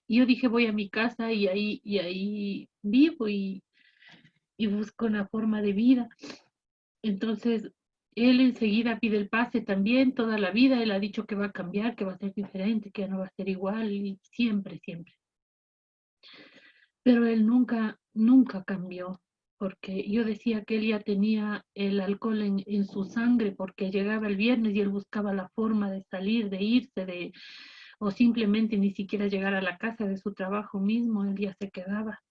Y yo dije, voy a mi casa y ahí vivo y busco una forma de vida. Entonces, él enseguida pide el pase también, toda la vida, él ha dicho que va a cambiar, que va a ser diferente, que ya no va a ser igual, y siempre, siempre. Pero él nunca, nunca cambió, porque yo decía que él ya tenía el alcohol en su sangre, porque llegaba el viernes y él buscaba la forma de salir, de irse, o simplemente ni siquiera llegar a la casa de su trabajo mismo, él ya se quedaba.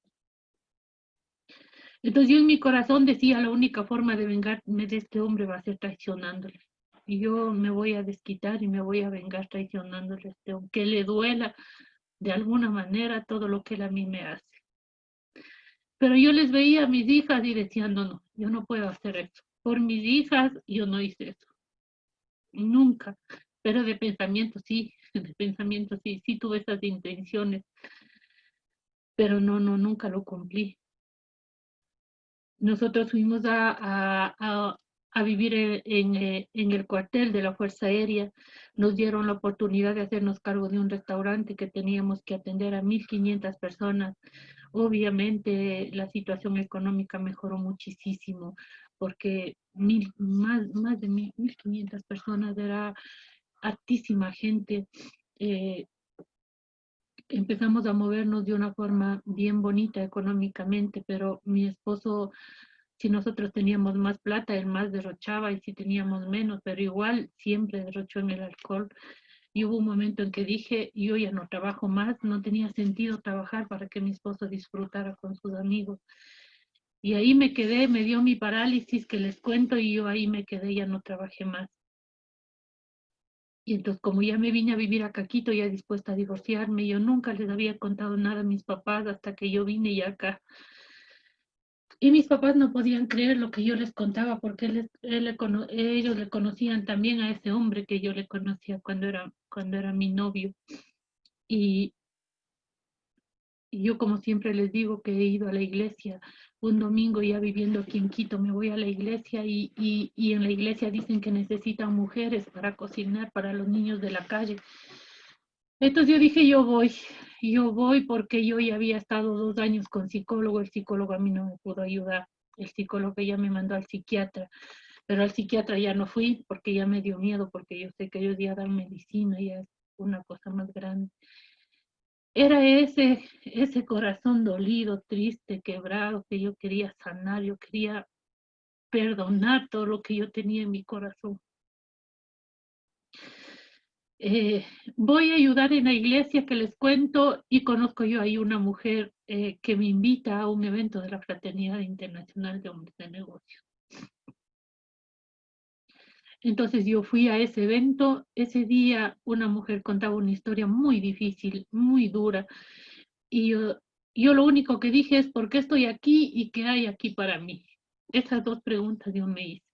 Entonces yo en mi corazón decía, la única forma de vengarme de este hombre va a ser traicionándole. Y yo me voy a desquitar y me voy a vengar traicionándole a este hombre, que le duela de alguna manera todo lo que él a mí me hace. Pero yo les veía a mis hijas y decía, no, yo no puedo hacer eso. Por mis hijas yo no hice eso. Nunca. Pero de pensamiento sí, de pensamiento sí, sí tuve esas intenciones. Pero no, nunca lo cumplí. Nosotros fuimos a vivir en el cuartel de la Fuerza Aérea. Nos dieron la oportunidad de hacernos cargo de un restaurante que teníamos que atender a 1.500 personas. Obviamente la situación económica mejoró muchísimo porque más de 1.500 personas era hartísima gente. Empezamos a movernos de una forma bien bonita económicamente, pero mi esposo, si nosotros teníamos más plata, él más derrochaba y si teníamos menos, pero igual siempre derrochó en el alcohol. Y hubo un momento en que dije, yo ya no trabajo más, no tenía sentido trabajar para que mi esposo disfrutara con sus amigos. Y ahí me quedé, me dio mi parálisis que les cuento y yo ahí me quedé, ya no trabajé más. Y entonces, como ya me vine a vivir a Quito, ya dispuesta a divorciarme, yo nunca les había contado nada a mis papás hasta que yo vine ya acá. Y mis papás no podían creer lo que yo les contaba porque ellos le conocían también a ese hombre que yo le conocía cuando era mi novio. Y yo, como siempre les digo, que he ido a la iglesia un domingo, ya viviendo aquí en Quito, me voy a la iglesia y en la iglesia dicen que necesitan mujeres para cocinar para los niños de la calle. Entonces yo dije, yo voy porque yo ya había estado 2 años con psicólogo, el psicólogo a mí no me pudo ayudar, el psicólogo ya me mandó al psiquiatra, pero al psiquiatra ya no fui porque ya me dio miedo, porque yo sé que ellos ya dan medicina, ya es una cosa más grande. Era ese corazón dolido, triste, quebrado, que yo quería sanar, yo quería perdonar todo lo que yo tenía en mi corazón. Voy a ayudar en la iglesia que les cuento y conozco yo ahí una mujer que me invita a un evento de la Fraternidad Internacional de Hombres de Negocios. Entonces yo fui a ese evento. Ese día una mujer contaba una historia muy difícil, muy dura, y yo lo único que dije es: ¿por qué estoy aquí y qué hay aquí para mí? Esas 2 preguntas yo me hice.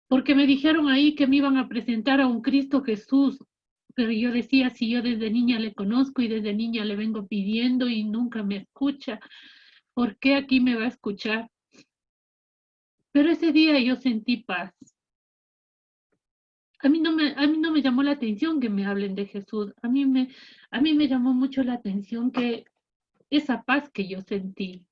Porque me dijeron ahí que me iban a presentar a un Cristo Jesús, pero yo decía, si yo desde niña le conozco y desde niña le vengo pidiendo y nunca me escucha, ¿por qué aquí me va a escuchar? Pero ese día yo sentí paz. A mí no me llamó la atención que me hablen de Jesús. A mí me llamó mucho la atención que esa paz que yo sentí.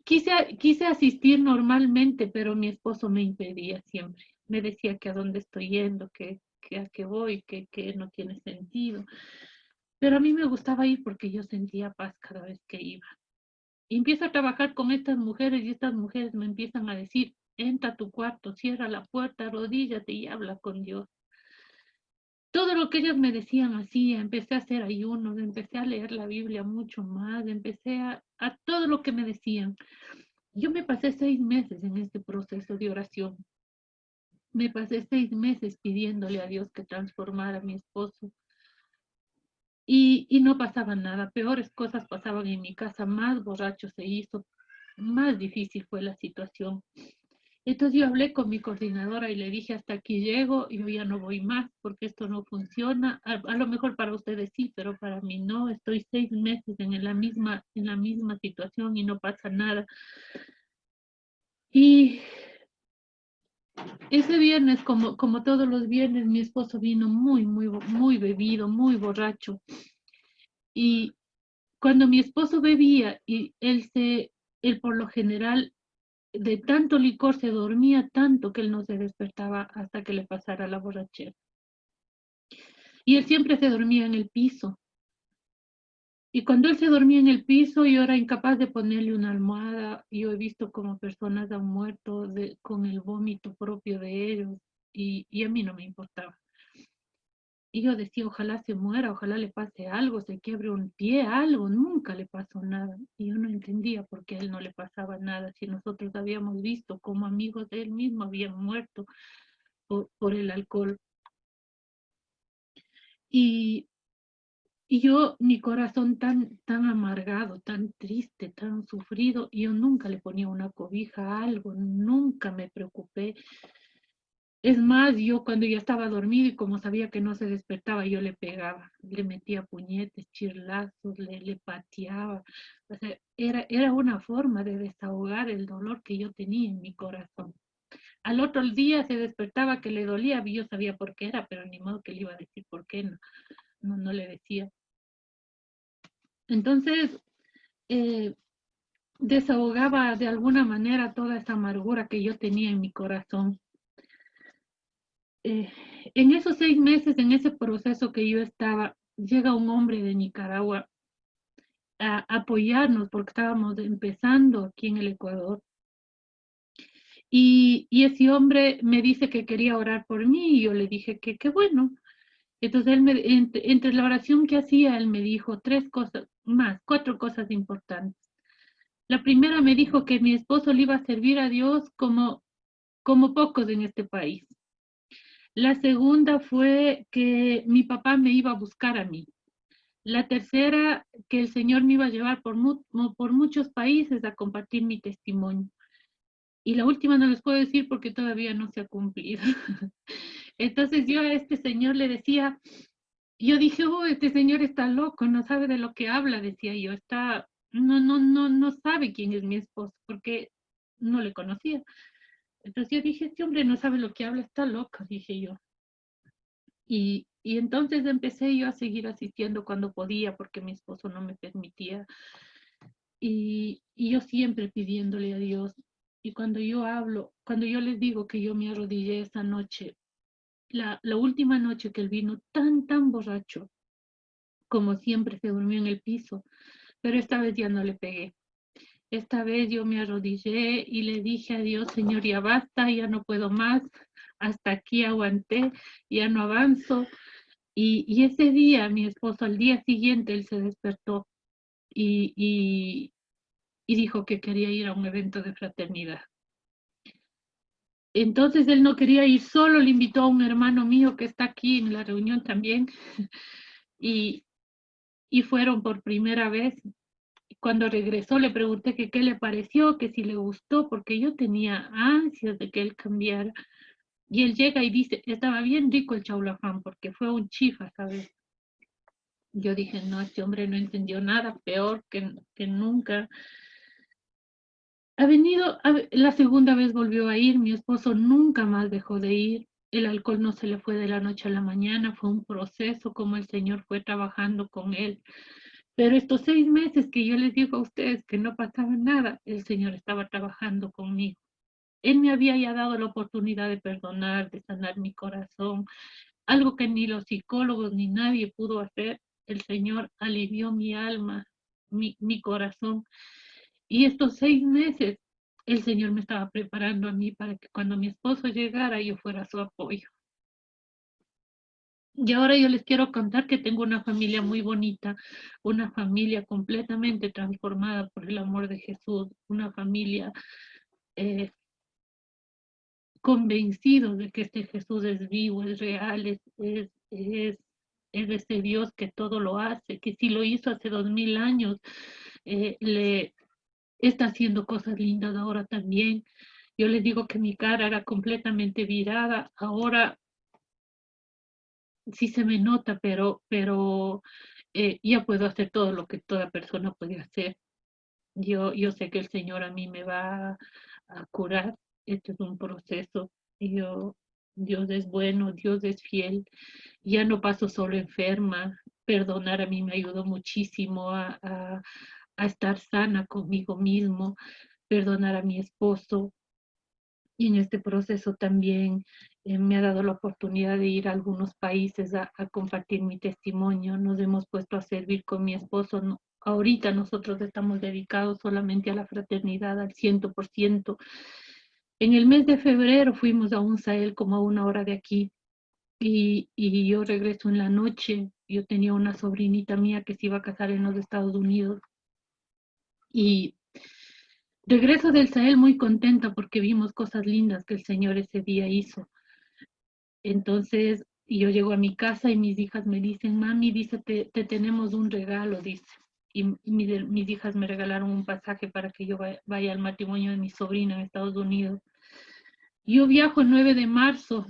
Quise asistir normalmente, pero mi esposo me impedía siempre. Me decía que a dónde estoy yendo, que a qué voy, que no tiene sentido. Pero a mí me gustaba ir porque yo sentía paz cada vez que iba. Y empiezo a trabajar con estas mujeres y estas mujeres me empiezan a decir: entra a tu cuarto, cierra la puerta, arrodíllate y habla con Dios. Todo lo que ellos me decían así, empecé a hacer ayunos, empecé a leer la Biblia mucho más, empecé a todo lo que me decían. Yo me pasé 6 meses en este proceso de oración. Me pasé 6 meses pidiéndole a Dios que transformara a mi esposo. Y no pasaba nada. Peores cosas pasaban en mi casa, más borracho se hizo, más difícil fue la situación. Entonces yo hablé con mi coordinadora y le dije: hasta aquí llego, yo ya no voy más porque esto no funciona. A lo mejor para ustedes sí, pero para mí no. Estoy 6 meses en la misma situación y no pasa nada. Y ese viernes, como todos los viernes, mi esposo vino muy bebido, muy borracho. Y cuando mi esposo bebía, y él por lo general, de tanto licor se dormía tanto que él no se despertaba hasta que le pasara la borrachera. Y él siempre se dormía en el piso. Y cuando él se dormía en el piso, yo era incapaz de ponerle una almohada. Yo he visto como personas han muerto con el vómito propio de ellos, y a mí no me importaba. Y yo decía: ojalá se muera, ojalá le pase algo, se quiebre un pie, algo. Nunca le pasó nada. Y yo no entendía por qué a él no le pasaba nada, si nosotros habíamos visto como amigos de él mismo habían muerto por el alcohol. Y yo, mi corazón tan amargado, tan triste, tan sufrido, yo nunca le ponía una cobija a algo, nunca me preocupé. Es más, yo cuando ya estaba dormido y como sabía que no se despertaba, yo le pegaba, le metía puñetes, chirlazos, le pateaba. O sea, era una forma de desahogar el dolor que yo tenía en mi corazón. Al otro día se despertaba que le dolía, yo sabía por qué era, pero ni modo que le iba a decir por qué, no le decía. Entonces, desahogaba de alguna manera toda esa amargura que yo tenía en mi corazón. En esos 6 meses, en ese proceso que yo estaba, llega un hombre de Nicaragua a apoyarnos porque estábamos empezando aquí en el Ecuador. Y ese hombre me dice que quería orar por mí y yo le dije que qué bueno. Entonces él entre la oración que hacía, él me dijo 4 cosas importantes. La primera, me dijo que mi esposo le iba a servir a Dios como pocos en este país. La segunda fue que mi papá me iba a buscar a mí. La tercera, que el Señor me iba a llevar por muchos países a compartir mi testimonio. Y la última no les puedo decir porque todavía no se ha cumplido. Entonces yo a este señor le decía: yo dije, oh, este señor está loco, no sabe de lo que habla, decía yo, no sabe quién es mi esposo, porque no le conocía. Entonces yo dije, este hombre no sabe lo que habla, está loco, dije yo. Y entonces empecé yo a seguir asistiendo cuando podía, porque mi esposo no me permitía. Y yo siempre pidiéndole a Dios. Y cuando yo hablo, cuando yo les digo que yo me arrodillé esa noche, la última noche que él vino tan borracho, como siempre se durmió en el piso, pero esta vez ya no le pegué. Esta vez yo me arrodillé y le dije a Dios, Señor, ya basta, ya no puedo más, hasta aquí aguanté, ya no avanzo. Y ese día, mi esposo, al día siguiente, él se despertó y, y, y dijo que quería ir a un evento de fraternidad. Entonces él no quería ir solo, le invitó a un hermano mío que está aquí en la reunión también, y, y fueron por primera vez. Cuando regresó le pregunté que qué le pareció, que si le gustó, porque yo tenía ansias de que él cambiara. Y él llega y dice, estaba bien rico el chaulafán, porque fue un chifa, ¿sabes? Yo dije, no, este hombre no entendió nada, peor que nunca. Ha venido, la segunda vez volvió a ir, mi esposo nunca más dejó de ir. El alcohol no se le fue de la noche a la mañana, fue un proceso como el Señor fue trabajando con él. Pero estos 6 meses que yo les digo a ustedes que no pasaba nada, el Señor estaba trabajando conmigo. Él me había ya dado la oportunidad de perdonar, de sanar mi corazón, algo que ni los psicólogos ni nadie pudo hacer. El Señor alivió mi alma, mi corazón. Y estos 6 meses, el Señor me estaba preparando a mí para que cuando mi esposo llegara yo fuera su apoyo. Y ahora yo les quiero contar que tengo una familia muy bonita, una familia completamente transformada por el amor de Jesús, una familia eh, convencidos de que este Jesús es vivo, es real, es este Dios que todo lo hace, que si lo hizo hace 2000 años, le está haciendo cosas lindas ahora también. Yo les digo que mi cara era completamente virada, ahora sí se me nota, pero ya puedo hacer todo lo que toda persona puede hacer. Yo sé que el Señor a mí me va a curar. Este es un proceso. Yo, Dios es bueno, Dios es fiel. Ya no paso solo enferma. Perdonar a mí me ayudó muchísimo a estar sana conmigo mismo. Perdonar a mi esposo. Y en este proceso también me ha dado la oportunidad de ir a algunos países a compartir mi testimonio. Nos hemos puesto a servir con mi esposo. Ahorita nosotros estamos dedicados solamente a la fraternidad al 100%. En el mes de febrero fuimos a un Sahel como a 1 hora de aquí y yo regreso en la noche. Yo tenía una sobrinita mía que se iba a casar en los Estados Unidos y regreso del Sahel muy contenta porque vimos cosas lindas que el Señor ese día hizo. Entonces, yo llego a mi casa y mis hijas me dicen, mami, dice, te tenemos un regalo, dice. Y mis hijas me regalaron un pasaje para que yo vaya al matrimonio de mi sobrina en Estados Unidos. Yo viajo el 9 de marzo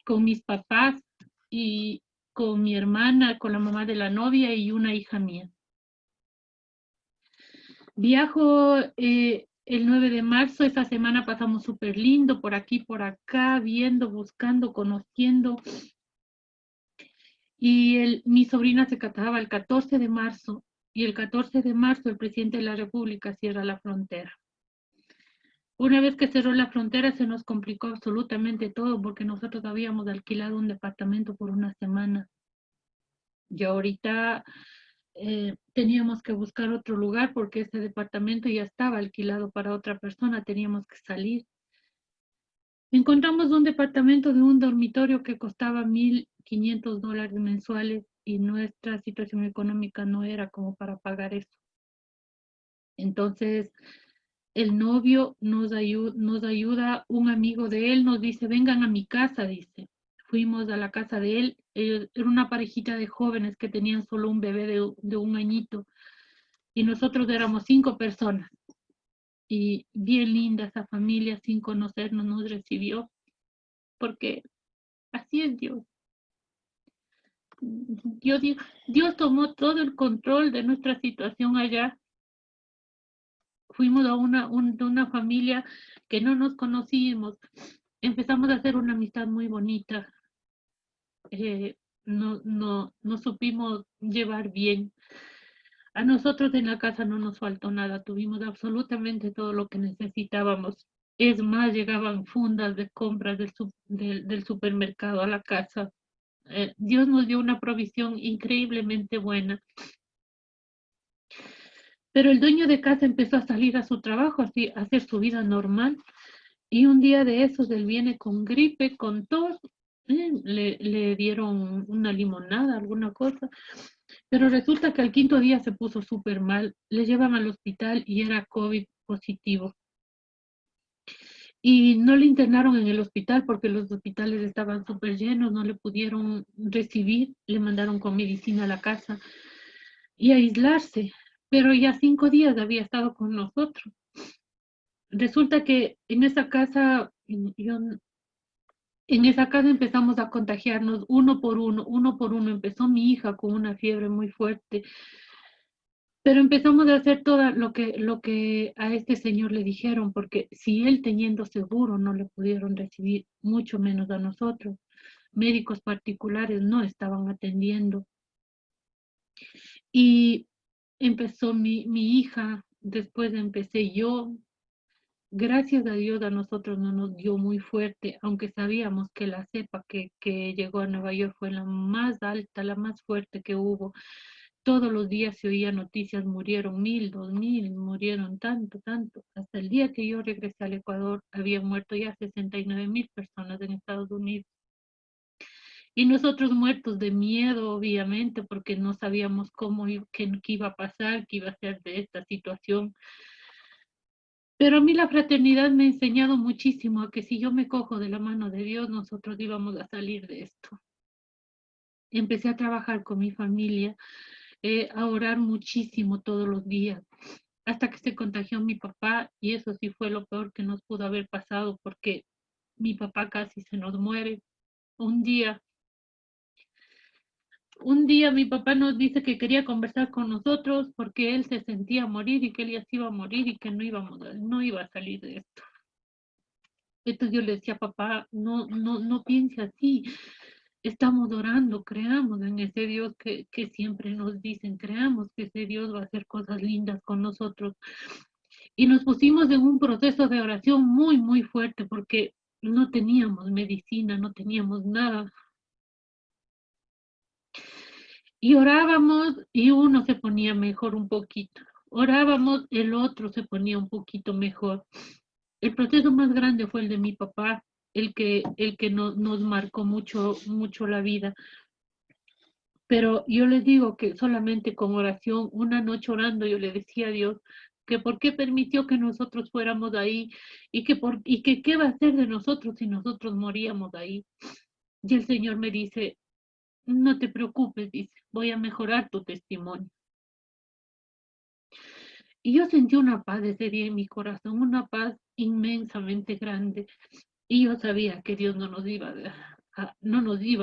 con mis papás y con mi hermana, con la mamá de la novia y una hija mía. Viajo el 9 de marzo, esa semana pasamos súper lindo, por aquí, por acá, viendo, buscando, conociendo. Y mi sobrina se casaba el 14 de marzo, y el 14 de marzo el presidente de la República cierra la frontera. Una vez que cerró la frontera se nos complicó absolutamente todo porque nosotros habíamos alquilado un departamento por una semana. Y ahorita teníamos que buscar otro lugar porque ese departamento ya estaba alquilado para otra persona, teníamos que salir. Encontramos un departamento de un dormitorio que costaba $1,500 mensuales y nuestra situación económica no era como para pagar eso. Entonces, el novio nos ayuda, un amigo de él nos dice, vengan a mi casa, dice. Fuimos a la casa de él, era una parejita de jóvenes que tenían solo un bebé de 1 añito y nosotros éramos 5 personas. Y bien linda esa familia, sin conocernos, nos recibió, porque así es Dios. Dios tomó todo el control de nuestra situación allá. Fuimos a de una familia que no nos conocíamos. Empezamos a hacer una amistad muy bonita. Nos supimos llevar bien. A nosotros en la casa no nos faltó nada, tuvimos absolutamente todo lo que necesitábamos. Es más, llegaban fundas de compras del supermercado a la casa. Dios nos dio una provisión increíblemente buena. Pero el dueño de casa empezó a salir a su trabajo, así, a hacer su vida normal. Y un día de esos él viene con gripe, con tos, le dieron una limonada, alguna cosa. Pero resulta que al quinto día se puso súper mal. Le llevan al hospital y era COVID positivo. Y no le internaron en el hospital porque los hospitales estaban súper llenos, no le pudieron recibir, le mandaron con medicina a la casa y a aislarse. Pero ya 5 días había estado con nosotros. Resulta que en esa casa, empezamos a contagiarnos uno por uno. Empezó mi hija con una fiebre muy fuerte. Pero empezamos a hacer todo lo que a este señor le dijeron, porque si él teniendo seguro no le pudieron recibir, mucho menos a nosotros. Médicos particulares no estaban atendiendo. Y empezó mi hija, después empecé yo. Gracias a Dios a nosotros no nos dio muy fuerte, aunque sabíamos que la cepa que llegó a Nueva York fue la más alta, la más fuerte que hubo. Todos los días se oía noticias, murieron 1,000, 2,000, murieron tanto. Hasta el día que yo regresé al Ecuador, habían muerto ya 69,000 personas en Estados Unidos. Y nosotros muertos de miedo, obviamente, porque no sabíamos qué iba a pasar, qué iba a ser de esta situación. Pero a mí la fraternidad me ha enseñado muchísimo a que si yo me cojo de la mano de Dios, nosotros íbamos a salir de esto. Empecé a trabajar con mi familia, a orar muchísimo todos los días, hasta que se contagió mi papá, y eso sí fue lo peor que nos pudo haber pasado, porque mi papá casi se nos muere. Un día mi papá nos dice que quería conversar con nosotros porque él se sentía morir y que él ya se iba a morir y que no iba a salir de esto. Entonces yo le decía, papá, no piense así. Estamos orando, creamos en ese Dios que siempre nos dicen, creamos que ese Dios va a hacer cosas lindas con nosotros. Y nos pusimos en un proceso de oración muy, muy fuerte porque no teníamos medicina, no teníamos nada. Y orábamos y uno se ponía mejor un poquito. Orábamos, el otro se ponía un poquito mejor. El proceso más grande fue el de mi papá, el que nos marcó mucho la vida. Pero yo les digo que solamente con oración, una noche orando, yo le decía a Dios que por qué permitió que nosotros fuéramos ahí y que qué va a hacer de nosotros si nosotros moríamos ahí. Y el Señor me dice, no te preocupes, dice, voy a mejorar tu testimonio. Y yo sentí una paz ese día en mi corazón, una paz inmensamente grande. Y yo sabía que Dios no nos iba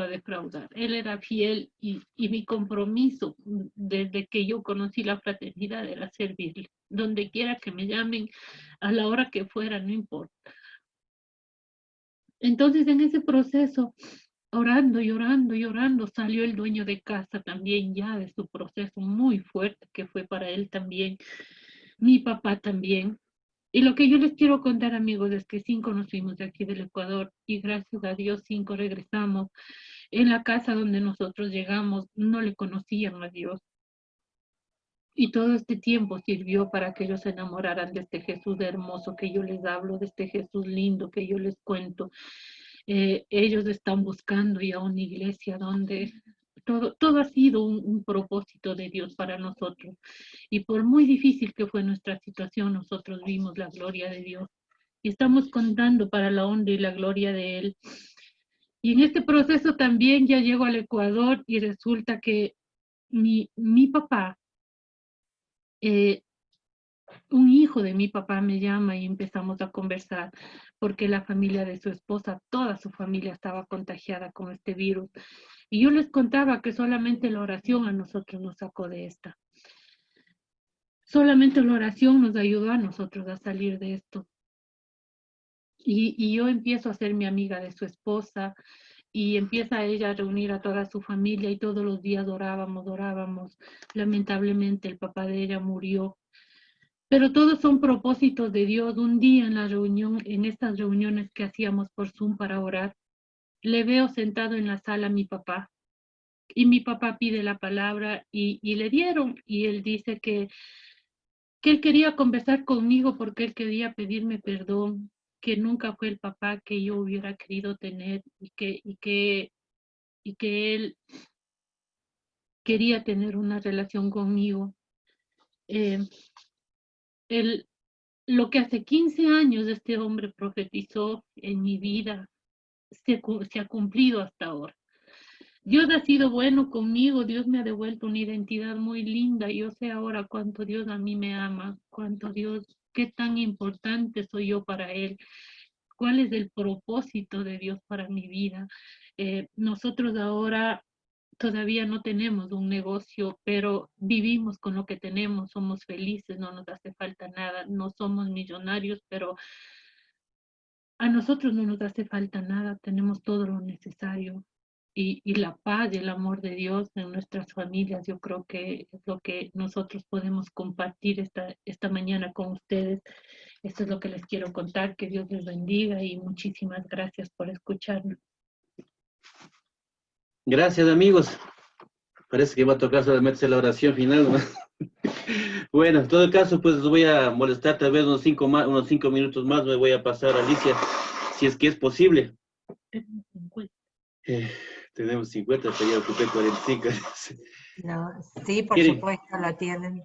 a defraudar. Él era fiel y mi compromiso desde que yo conocí la fraternidad era servirle. Donde quiera que me llamen, a la hora que fuera, no importa. Entonces en ese proceso, orando, salió el dueño de casa también ya de su proceso muy fuerte que fue para él también. Mi papá también. Y lo que yo les quiero contar, amigos, es que 5 nos fuimos de aquí del Ecuador y gracias a Dios 5 regresamos. En la casa donde nosotros llegamos no le conocían a Dios. Y todo este tiempo sirvió para que ellos se enamoraran de este Jesús hermoso que yo les hablo, de este Jesús lindo que yo les cuento. Ellos están buscando ya una iglesia donde todo ha sido un propósito de Dios para nosotros. Y por muy difícil que fue nuestra situación, nosotros vimos la gloria de Dios. Y estamos contando para la honra y la gloria de Él. Y en este proceso también ya llego al Ecuador y resulta que mi papá un hijo de mi papá me llama y empezamos a conversar porque la familia de su esposa, toda su familia estaba contagiada con este virus. Y yo les contaba que solamente la oración a nosotros nos sacó de esta. Solamente la oración nos ayudó a nosotros a salir de esto. Y yo empiezo a ser mi amiga de su esposa y empieza ella a reunir a toda su familia y todos los días orábamos. Lamentablemente el papá de ella murió. Pero todos son propósitos de Dios. Un día en la reunión, en estas reuniones que hacíamos por Zoom para orar, le veo sentado en la sala a mi papá. Y mi papá pide la palabra y le dieron. Y él dice que él quería conversar conmigo porque él quería pedirme perdón, que nunca fue el papá que yo hubiera querido tener y que él quería tener una relación conmigo. Eh, él, lo que hace 15 años este hombre profetizó en mi vida se ha cumplido hasta ahora. Dios ha sido bueno conmigo, Dios me ha devuelto una identidad muy linda. Yo sé ahora cuánto Dios a mí me ama, cuánto Dios, qué tan importante soy yo para Él, cuál es el propósito de Dios para mi vida. Nosotros ahora todavía no tenemos un negocio, pero vivimos con lo que tenemos, somos felices, no nos hace falta nada, no somos millonarios, pero a nosotros no nos hace falta nada, tenemos todo lo necesario. Y la paz y el amor de Dios en nuestras familias, yo creo que es lo que nosotros podemos compartir esta mañana con ustedes. Esto es lo que les quiero contar, que Dios les bendiga y muchísimas gracias por escucharnos. Gracias, amigos. Parece que va a tocar solamente la oración final, ¿no? Bueno, en todo caso, pues voy a molestar tal vez unos 5 minutos más, me voy a pasar a Alicia, si es que es posible. Tenemos 50, pero ya ocupé 45. No, sí, por Miren, supuesto, lo tienen.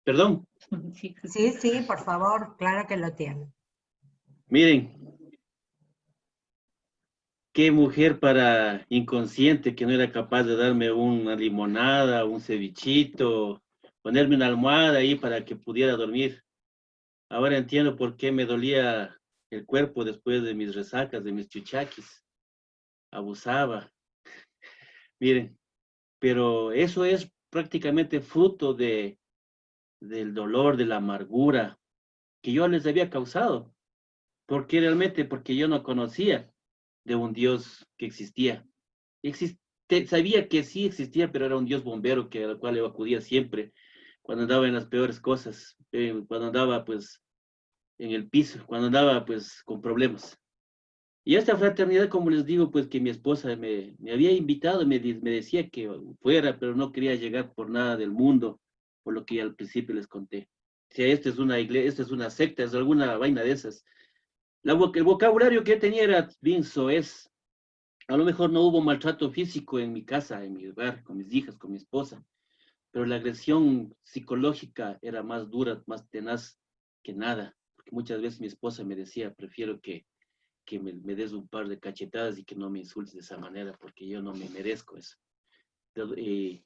perdón, Sí, por favor, claro que lo tienen. miren, qué mujer para inconsciente que no era capaz de darme una limonada, un cevichito, ponerme una almohada ahí para que pudiera dormir. Ahora entiendo por qué me dolía el cuerpo después de mis resacas, de mis chuchaquis. Abusaba. Miren, pero eso es prácticamente fruto del dolor, de la amargura que yo les había causado. Porque realmente, porque yo no conocía de un Dios que existía. Sabía que sí existía, pero era un Dios bombero al cual yo acudía siempre cuando andaba en las peores cosas, cuando andaba pues en el piso, cuando andaba pues con problemas. Y esta fraternidad, como les digo, pues que mi esposa me había invitado, me decía que fuera, pero no quería llegar por nada del mundo, por lo que ya al principio les conté. O sea, esta es una iglesia, esta es una secta, es alguna vaina de esas. El vocabulario que tenía era bien soez. A lo mejor no hubo maltrato físico en mi casa, en mi hogar, con mis hijas, con mi esposa, pero la agresión psicológica era más dura, más tenaz que nada. Porque muchas veces mi esposa me decía, prefiero que me des un par de cachetadas y que no me insultes de esa manera, porque yo no me merezco eso. Y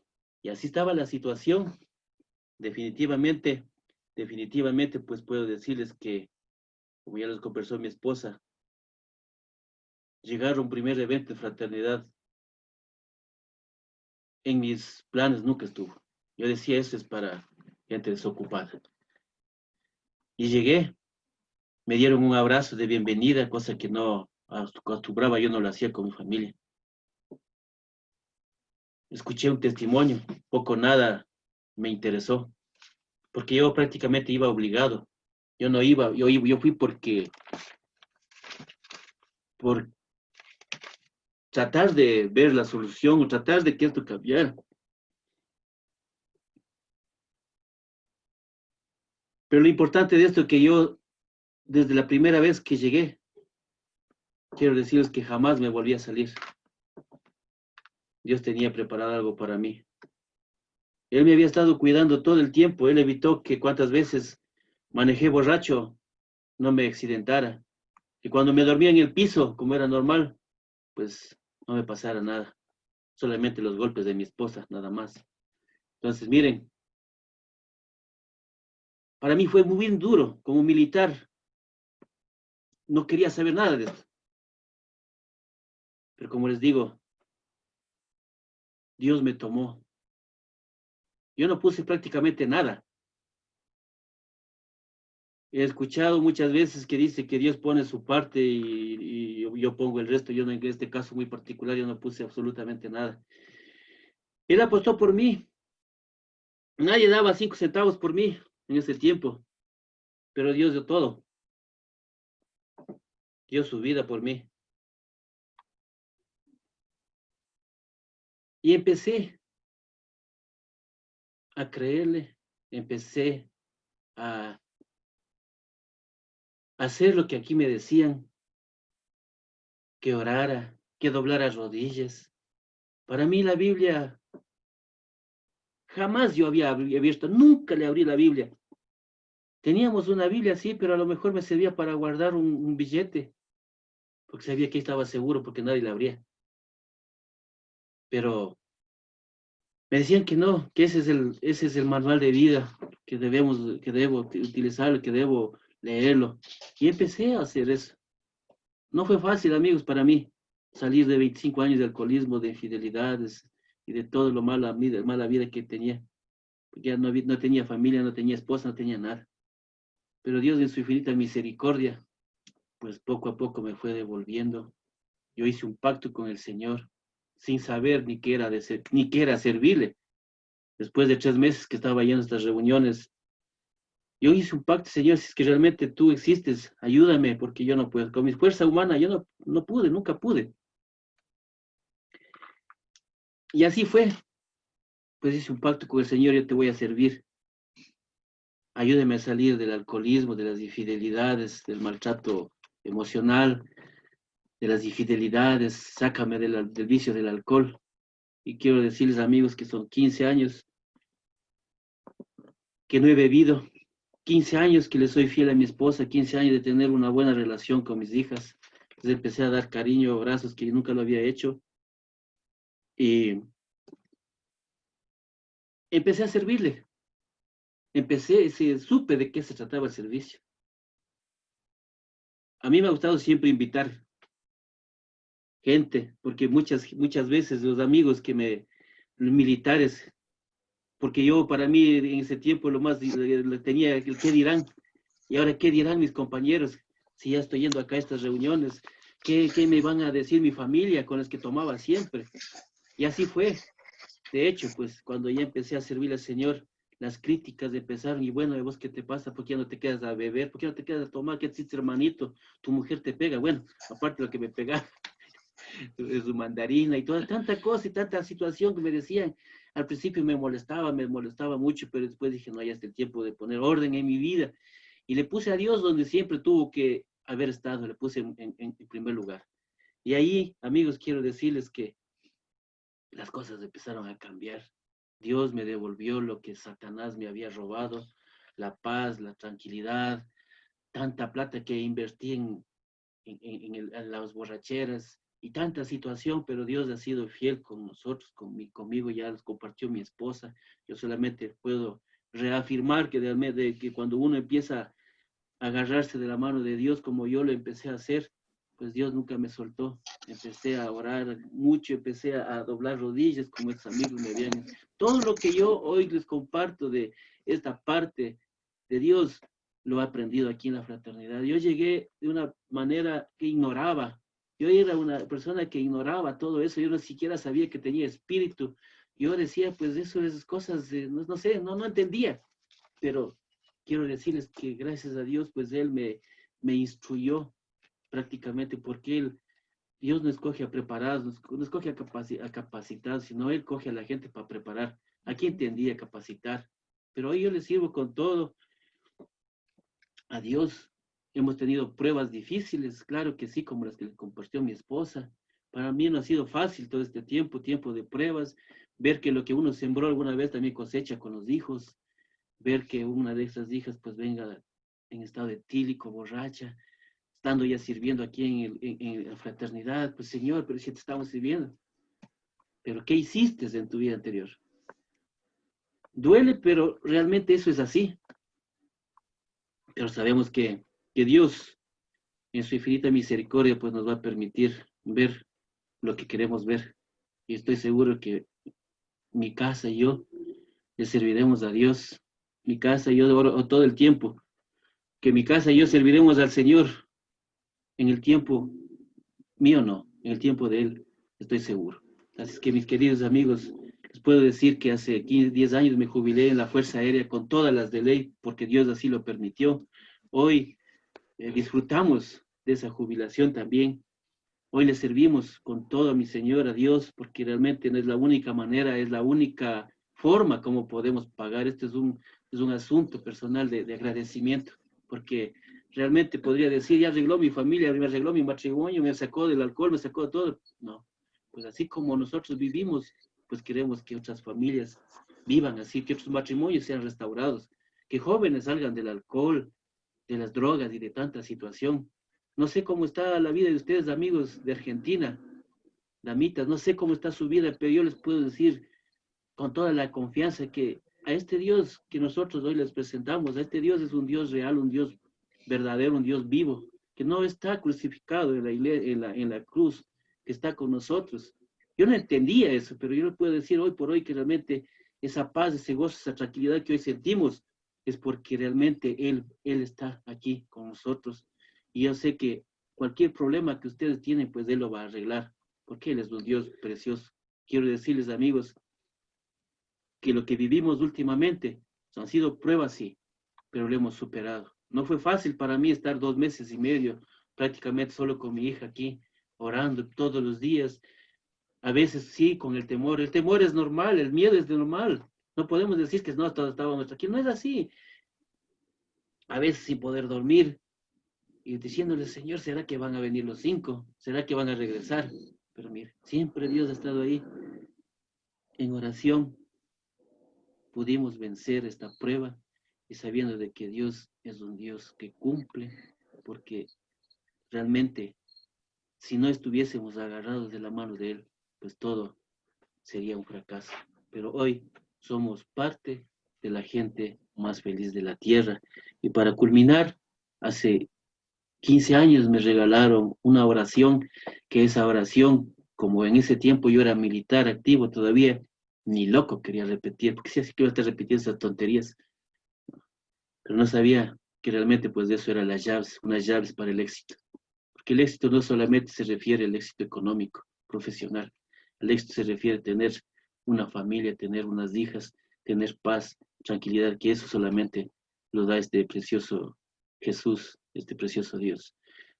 así estaba la situación. Definitivamente, pues puedo decirles que, como ya les conversó mi esposa, llegar a un primer evento de fraternidad en mis planes nunca estuvo. Yo decía, eso es para gente desocupada. Y llegué, me dieron un abrazo de bienvenida, cosa que no acostumbraba, yo no lo hacía con mi familia. Escuché un testimonio, poco nada me interesó, porque yo prácticamente iba obligado. Yo no iba, yo fui por tratar de ver la solución o tratar de que esto cambiara. Pero lo importante de esto es que yo, desde la primera vez que llegué, quiero decirles que jamás me volví a salir. Dios tenía preparado algo para mí. Él me había estado cuidando todo el tiempo. Él evitó que cuantas veces manejé borracho no me accidentara. Y cuando me dormía en el piso, como era normal, pues no me pasara nada. Solamente los golpes de mi esposa, nada más. Entonces, miren, Para mí fue muy bien duro, como militar. No quería saber nada de esto. Pero como les digo, Dios me tomó. Yo no puse prácticamente nada. He escuchado muchas veces que dice que Dios pone su parte y yo pongo el resto. Yo no, en este caso muy particular, yo no puse absolutamente nada. Él apostó por mí. Nadie daba 5 centavos por mí en ese tiempo, pero Dios dio todo. Dio su vida por mí. Y empecé a creerle, empecé a hacer lo que aquí me decían, que orara, que doblara rodillas. Para mí la Biblia, jamás yo había abierto, nunca le abrí la Biblia. Teníamos una Biblia, sí, pero a lo mejor me servía para guardar un billete, porque sabía que estaba seguro, porque nadie la abría. Pero me decían que no, que ese es el manual de vida, que debo utilizarlo, que debo leerlo. Y empecé a hacer eso. No fue fácil, amigos, para mí, salir de 25 años de alcoholismo, de infidelidades y de todo lo mala vida que tenía. Porque ya no tenía familia, no tenía esposa, no tenía nada. Pero Dios en su infinita misericordia, pues poco a poco me fue devolviendo. Yo hice un pacto con el Señor, sin saber ni qué era servirle. Después de 3 meses que estaba yendo a estas reuniones, yo hice un pacto, Señor, si es que realmente tú existes, ayúdame, porque yo no puedo. Con mi fuerza humana yo no pude, nunca pude. Y así fue. Pues hice un pacto con el Señor, yo te voy a servir. Ayúdame a salir del alcoholismo, de las infidelidades, del maltrato emocional, de las infidelidades, sácame del vicio del alcohol. Y quiero decirles, amigos, que son 15 años que no he bebido, 15 años que le soy fiel a mi esposa, 15 años de tener una buena relación con mis hijas. Les empecé a dar cariño, abrazos que nunca lo había hecho. Y empecé a servirle. Supe de qué se trataba el servicio. A mí me ha gustado siempre invitar gente, porque muchas veces los amigos los militares, porque yo para mí en ese tiempo lo más tenía el qué dirán, y ahora qué dirán mis compañeros, si ya estoy yendo acá a estas reuniones, qué me van a decir mi familia con las que tomaba siempre. Y así fue. De hecho, pues cuando ya empecé a servir al Señor, las críticas empezaron, y bueno, ¿vos qué te pasa? ¿Por qué no te quedas a beber? ¿Por qué no te quedas a tomar? ¿Qué hiciste, hermanito? Tu mujer te pega. Bueno, aparte de lo que me pegaba, su mandarina y toda tanta cosa y tanta situación que me decían. Al principio me molestaba mucho, pero después dije, no, ya es el tiempo de poner orden en mi vida. Y le puse a Dios donde siempre tuvo que haber estado, le puse en primer lugar. Y ahí, amigos, quiero decirles que las cosas empezaron a cambiar. Dios me devolvió lo que Satanás me había robado, la paz, la tranquilidad, tanta plata que invertí en las borracheras y tanta situación, pero Dios ha sido fiel con nosotros, conmigo ya les compartió mi esposa. Yo solamente puedo reafirmar que cuando uno empieza a agarrarse de la mano de Dios como yo lo empecé a hacer, pues Dios nunca me soltó. Empecé a orar mucho, empecé a doblar rodillas como estos amigos me habían. Todo lo que yo hoy les comparto de esta parte de Dios, lo he aprendido aquí en la fraternidad. Yo llegué de una manera que ignoraba. Yo era una persona que ignoraba todo eso. Yo no siquiera sabía que tenía espíritu. Yo decía, pues eso, esas cosas, no sé, no entendía. Pero quiero decirles que gracias a Dios, pues Él me instruyó prácticamente, porque Dios no escoge a preparados, no escoge a capacitados, sino Él coge a la gente para preparar. Aquí entendía capacitar. Pero hoy yo le sirvo con todo a Dios. Hemos tenido pruebas difíciles, claro que sí, como las que le compartió mi esposa. Para mí no ha sido fácil todo este tiempo de pruebas, ver que lo que uno sembró alguna vez también cosecha con los hijos, ver que una de esas hijas pues venga en estado etílico, borracha, estando ya sirviendo aquí en la fraternidad, pues Señor, pero si te estamos sirviendo, pero ¿qué hiciste en tu vida anterior? Duele, pero realmente eso es así. pero sabemos que Dios, en su infinita misericordia, pues nos va a permitir ver lo que queremos ver. Y estoy seguro que mi casa y yo le serviremos a Dios. Mi casa y yo oro todo el tiempo, que mi casa y yo serviremos al Señor en el tiempo mío, no, en el tiempo de Él, estoy seguro. Así que, mis queridos amigos, les puedo decir que hace 10 años me jubilé en la Fuerza Aérea con todas las de ley, porque Dios así lo permitió. Hoy disfrutamos de esa jubilación también. Hoy le servimos con todo a mi Señor, a Dios, porque realmente no es la única manera, es la única forma como podemos pagar. Este es un asunto personal de agradecimiento, porque realmente podría decir, ya arregló mi familia, me arregló mi matrimonio, me sacó del alcohol, me sacó de todo. No, pues así como nosotros vivimos, pues queremos que otras familias vivan así, que otros matrimonios sean restaurados, que jóvenes salgan del alcohol, de las drogas y de tanta situación. No sé cómo está la vida de ustedes, amigos de Argentina, damitas, no sé cómo está su vida, pero yo les puedo decir con toda la confianza que a este Dios que nosotros hoy les presentamos, a este Dios es un Dios real, un Dios verdadero, un Dios vivo, que no está crucificado en la cruz, que está con nosotros. Yo no entendía eso, pero yo les puedo decir hoy por hoy que realmente esa paz, ese gozo, esa tranquilidad que hoy sentimos es porque realmente Él está aquí con nosotros. Y yo sé que cualquier problema que ustedes tienen, pues Él lo va a arreglar, porque Él es un Dios precioso. Quiero decirles, amigos, que lo que vivimos últimamente han sido pruebas, sí, pero lo hemos superado. No fue fácil para mí estar 2 meses y medio prácticamente solo con mi hija aquí, orando todos los días. A veces sí, con el temor. El temor es normal, el miedo es normal. No podemos decir que no, todos estábamos aquí. No es así. A veces sin poder dormir y diciéndole, Señor, ¿será que van a venir los 5? ¿Será que van a regresar? Pero mire, siempre Dios ha estado ahí. En oración pudimos vencer esta prueba y sabiendo de que Dios es un Dios que cumple, porque realmente si no estuviésemos agarrados de la mano de Él, pues todo sería un fracaso. Pero hoy somos parte de la gente más feliz de la tierra. Y para culminar, hace 15 años me regalaron una oración, que esa oración, como en ese tiempo yo era militar activo todavía, ni loco quería repetir, porque si así que iba a estar repitiendo esas tonterías, pero no sabía que realmente pues eso eran las llaves, unas llaves para el éxito. Porque el éxito no solamente se refiere al éxito económico, profesional, el éxito se refiere a tener una familia, tener unas hijas, tener paz, tranquilidad, que eso solamente lo da este precioso Jesús, este precioso Dios.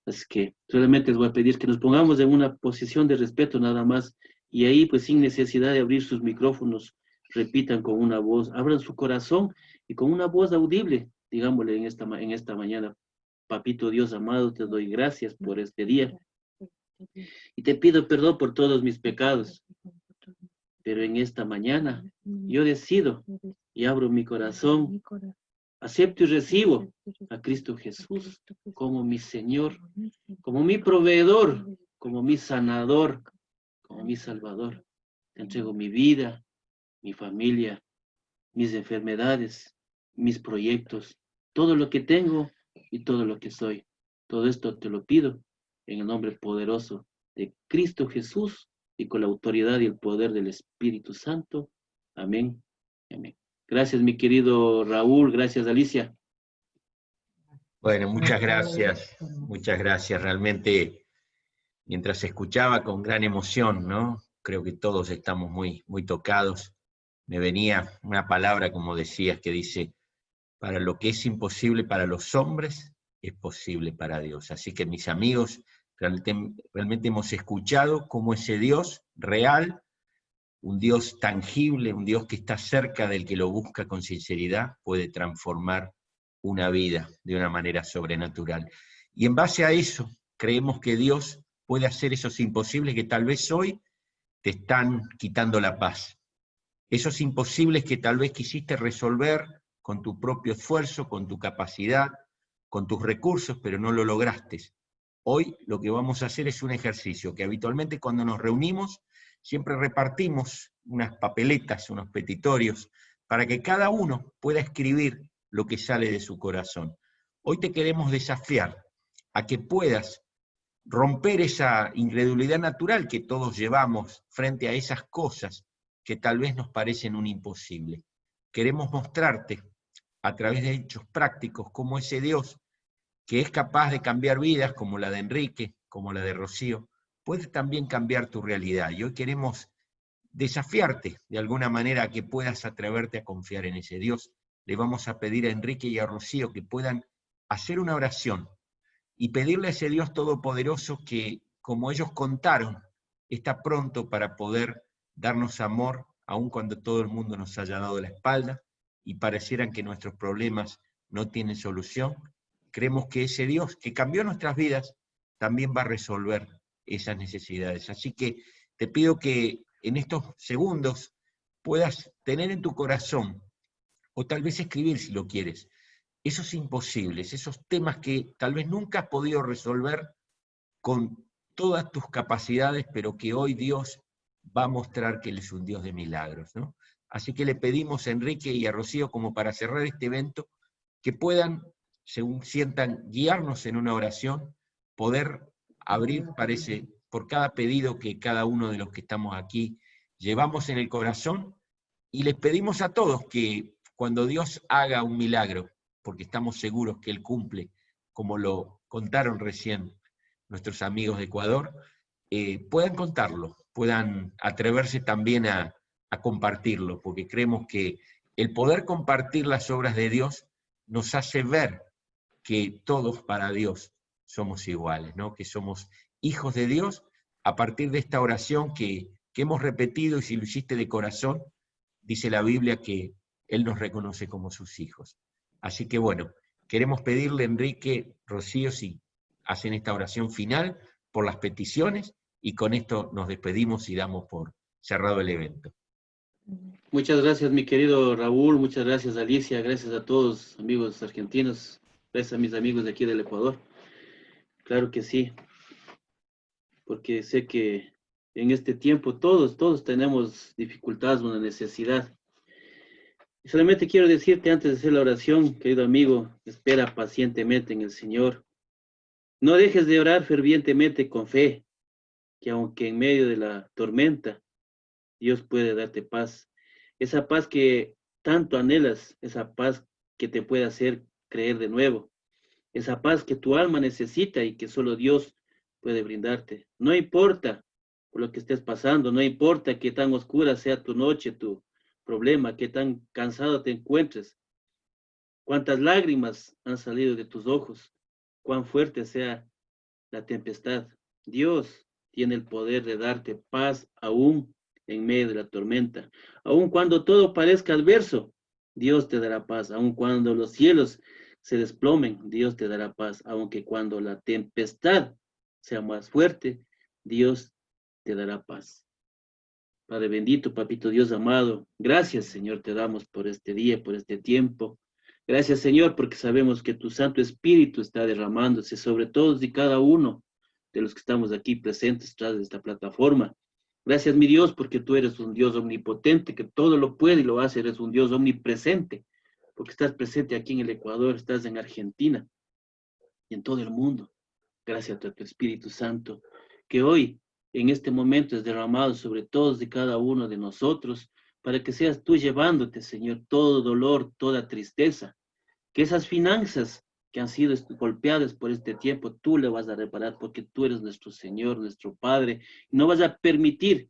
Así que realmente les voy a pedir que nos pongamos en una posición de respeto nada más, y ahí pues sin necesidad de abrir sus micrófonos, repitan con una voz, abran su corazón y con una voz audible, digámosle en esta mañana: Papito Dios amado, te doy gracias por este día y te pido perdón por todos mis pecados, pero en esta mañana yo decido y abro mi corazón, acepto y recibo a Cristo Jesús como mi Señor, como mi proveedor, como mi sanador, como mi salvador. Te entrego mi vida, mi familia, mis enfermedades, mis proyectos, todo lo que tengo y todo lo que soy. Todo esto te lo pido en el nombre poderoso de Cristo Jesús y con la autoridad y el poder del Espíritu Santo. Amén. Amén. Gracias, mi querido Raúl. Gracias, Alicia. Bueno, muchas gracias. Muchas gracias. Realmente, mientras escuchaba con gran emoción, ¿no? Creo que todos estamos muy, muy tocados. Me venía una palabra, como decías, que dice: para lo que es imposible para los hombres, es posible para Dios. Así que, mis amigos, realmente hemos escuchado cómo ese Dios real, un Dios tangible, un Dios que está cerca del que lo busca con sinceridad, puede transformar una vida de una manera sobrenatural. Y en base a eso, creemos que Dios puede hacer esos imposibles que tal vez hoy te están quitando la paz. Esos imposibles que tal vez quisiste resolver con tu propio esfuerzo, con tu capacidad, con tus recursos, pero no lo lograste. Hoy lo que vamos a hacer es un ejercicio que habitualmente cuando nos reunimos siempre repartimos unas papeletas, unos petitorios, para que cada uno pueda escribir lo que sale de su corazón. Hoy te queremos desafiar a que puedas romper esa incredulidad natural que todos llevamos frente a esas cosas que tal vez nos parecen un imposible. Queremos mostrarte a través de hechos prácticos cómo ese Dios que es capaz de cambiar vidas, como la de Enrique, como la de Rocío, puede también cambiar tu realidad. Y hoy queremos desafiarte de alguna manera a que puedas atreverte a confiar en ese Dios. Le vamos a pedir a Enrique y a Rocío que puedan hacer una oración y pedirle a ese Dios todopoderoso que, como ellos contaron, está pronto para poder darnos amor, aun cuando todo el mundo nos haya dado la espalda y parecieran que nuestros problemas no tienen solución. Creemos que ese Dios que cambió nuestras vidas también va a resolver esas necesidades. Así que te pido que en estos segundos puedas tener en tu corazón, o tal vez escribir si lo quieres, esos imposibles, esos temas que tal vez nunca has podido resolver con todas tus capacidades, pero que hoy Dios va a mostrar que Él es un Dios de milagros, ¿no? Así que le pedimos a Enrique y a Rocío, como para cerrar este evento, que puedan, según sientan, guiarnos en una oración, poder abrir, parece, por cada pedido que cada uno de los que estamos aquí llevamos en el corazón, y les pedimos a todos que cuando Dios haga un milagro, porque estamos seguros que Él cumple, como lo contaron recién nuestros amigos de Ecuador, puedan contarlo, puedan atreverse también a compartirlo, porque creemos que el poder compartir las obras de Dios nos hace ver que todos para Dios somos iguales, ¿no? Que somos hijos de Dios a partir de esta oración que hemos repetido, y si lo hiciste de corazón, dice la Biblia que Él nos reconoce como sus hijos. Así que bueno, queremos pedirle a Enrique, Rocío, si hacen esta oración final por las peticiones, y con esto nos despedimos y damos por cerrado el evento. Muchas gracias, mi querido Raúl, muchas gracias, Alicia, gracias a todos, amigos argentinos, gracias a mis amigos de aquí del Ecuador. Claro que sí, porque sé que en este tiempo todos tenemos dificultades, una necesidad. Y solamente quiero decirte antes de hacer la oración, querido amigo, espera pacientemente en el Señor. No dejes de orar fervientemente con fe, que aunque en medio de la tormenta, Dios puede darte paz. Esa paz que tanto anhelas, esa paz que te puede hacer creer de nuevo, esa paz que tu alma necesita y que solo Dios puede brindarte. No importa por lo que estés pasando, no importa qué tan oscura sea tu noche, tu problema, qué tan cansado te encuentres, cuántas lágrimas han salido de tus ojos, cuán fuerte sea la tempestad. Dios tiene el poder de darte paz aún en medio de la tormenta. Aun cuando todo parezca adverso, Dios te dará paz. Aun cuando los cielos se desplomen, Dios te dará paz. Aunque cuando la tempestad sea más fuerte, Dios te dará paz. Padre bendito, papito Dios amado, gracias, Señor, te damos por este día, por este tiempo. Gracias, Señor, porque sabemos que tu Santo Espíritu está derramándose sobre todos y cada uno de los que estamos aquí presentes tras de esta plataforma. Gracias, mi Dios, porque tú eres un Dios omnipotente, que todo lo puede y lo hace. Eres un Dios omnipresente, porque estás presente aquí en el Ecuador, estás en Argentina y en todo el mundo. Gracias a tu Espíritu Santo, que hoy, en este momento, es derramado sobre todos y cada uno de nosotros, para que seas tú llevándote, Señor, todo dolor, toda tristeza, que esas finanzas que han sido golpeadas por este tiempo, tú le vas a reparar, porque tú eres nuestro Señor, nuestro Padre. No vas a permitir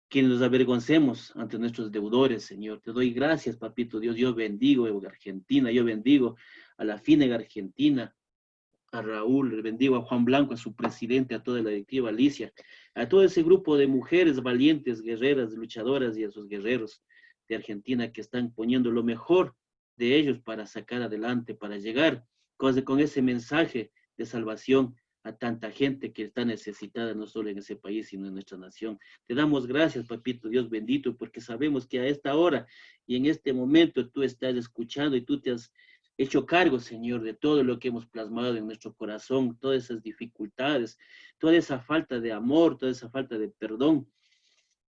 que nos avergoncemos ante nuestros deudores, Señor. Te doy gracias, papito Dios. Yo bendigo a Argentina, yo bendigo a la FINEG Argentina, a Raúl, le bendigo a Juan Blanco, a su presidente, a toda la directiva, Alicia, a todo ese grupo de mujeres valientes, guerreras, luchadoras, y a sus guerreros de Argentina que están poniendo lo mejor de ellos para sacar adelante, para llegar con ese mensaje de salvación a tanta gente que está necesitada, no solo en ese país, sino en nuestra nación. Te damos gracias, papito Dios bendito, porque sabemos que a esta hora y en este momento tú estás escuchando y tú te has hecho cargo, Señor, de todo lo que hemos plasmado en nuestro corazón, todas esas dificultades, toda esa falta de amor, toda esa falta de perdón.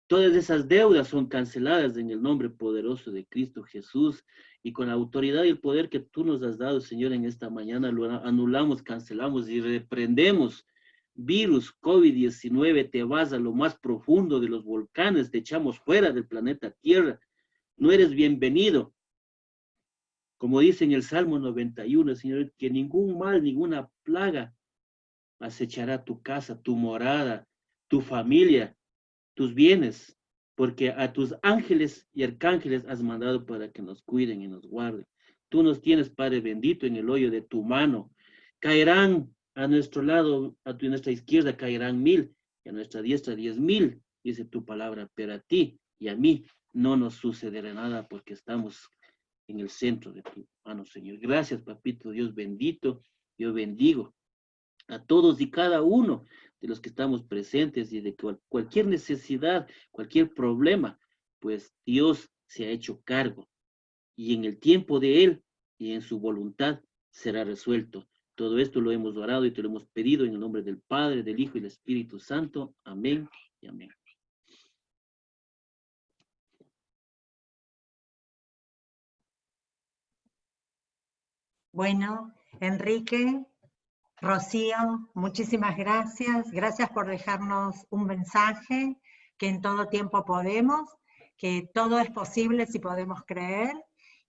Todas esas deudas son canceladas en el nombre poderoso de Cristo Jesús. Y con la autoridad y el poder que tú nos has dado, Señor, en esta mañana, lo anulamos, cancelamos y reprendemos. Virus COVID-19, te vas a lo más profundo de los volcanes, te echamos fuera del planeta Tierra. No eres bienvenido. Como dice en el Salmo 91, Señor, que ningún mal, ninguna plaga acechará tu casa, tu morada, tu familia, tus bienes, porque a tus ángeles y arcángeles has mandado para que nos cuiden y nos guarden. Tú nos tienes, Padre bendito, en el hoyo de tu mano. Caerán a nuestro lado, nuestra izquierda caerán 1000, y a nuestra diestra 10,000, dice tu palabra, pero a ti y a mí no nos sucederá nada porque estamos en el centro de tu mano, Señor. Gracias, papito Dios bendito. Yo bendigo a todos y cada uno de los que estamos presentes y de cualquier necesidad, cualquier problema, pues Dios se ha hecho cargo y en el tiempo de Él y en su voluntad será resuelto. Todo esto lo hemos orado y te lo hemos pedido en el nombre del Padre, del Hijo y del Espíritu Santo. Amén y amén. Bueno, Enrique, Rocío, muchísimas gracias. Gracias por dejarnos un mensaje, que en todo tiempo podemos, que todo es posible si podemos creer.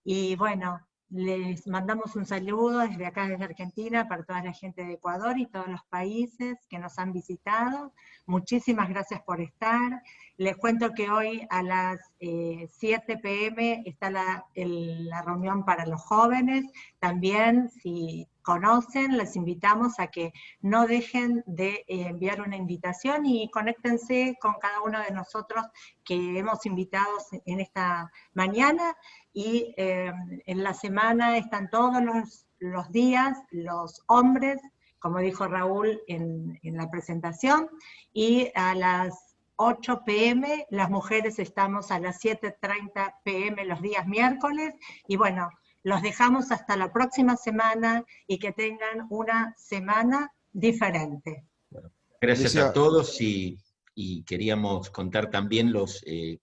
Y bueno, les mandamos un saludo desde acá, desde Argentina, para toda la gente de Ecuador y todos los países que nos han visitado. Muchísimas gracias por estar. Les cuento que hoy a las 7 p.m. está la reunión para los jóvenes. También, si conocen, les invitamos a que no dejen de enviar una invitación y conéctense con cada uno de nosotros que hemos invitado en esta mañana. Y en la semana están todos los días los hombres, como dijo Raúl en la presentación, y a las 8 p.m. las mujeres estamos a las 7:30 p.m. los días miércoles. Y bueno, los dejamos hasta la próxima semana y que tengan una semana diferente. Bueno, gracias a todos y queríamos contar también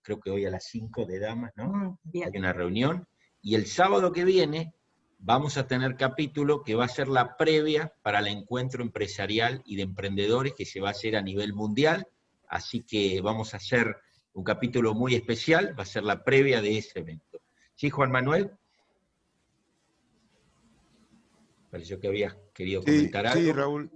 creo que hoy a las 5 de damas, ¿no? Bien. Hay una reunión, y el sábado que viene vamos a tener capítulo que va a ser la previa para el encuentro empresarial y de emprendedores que se va a hacer a nivel mundial, así que vamos a hacer un capítulo muy especial, va a ser la previa de ese evento. ¿Sí, Juan Manuel? Pareció que habías querido comentar algo. Sí, Raúl.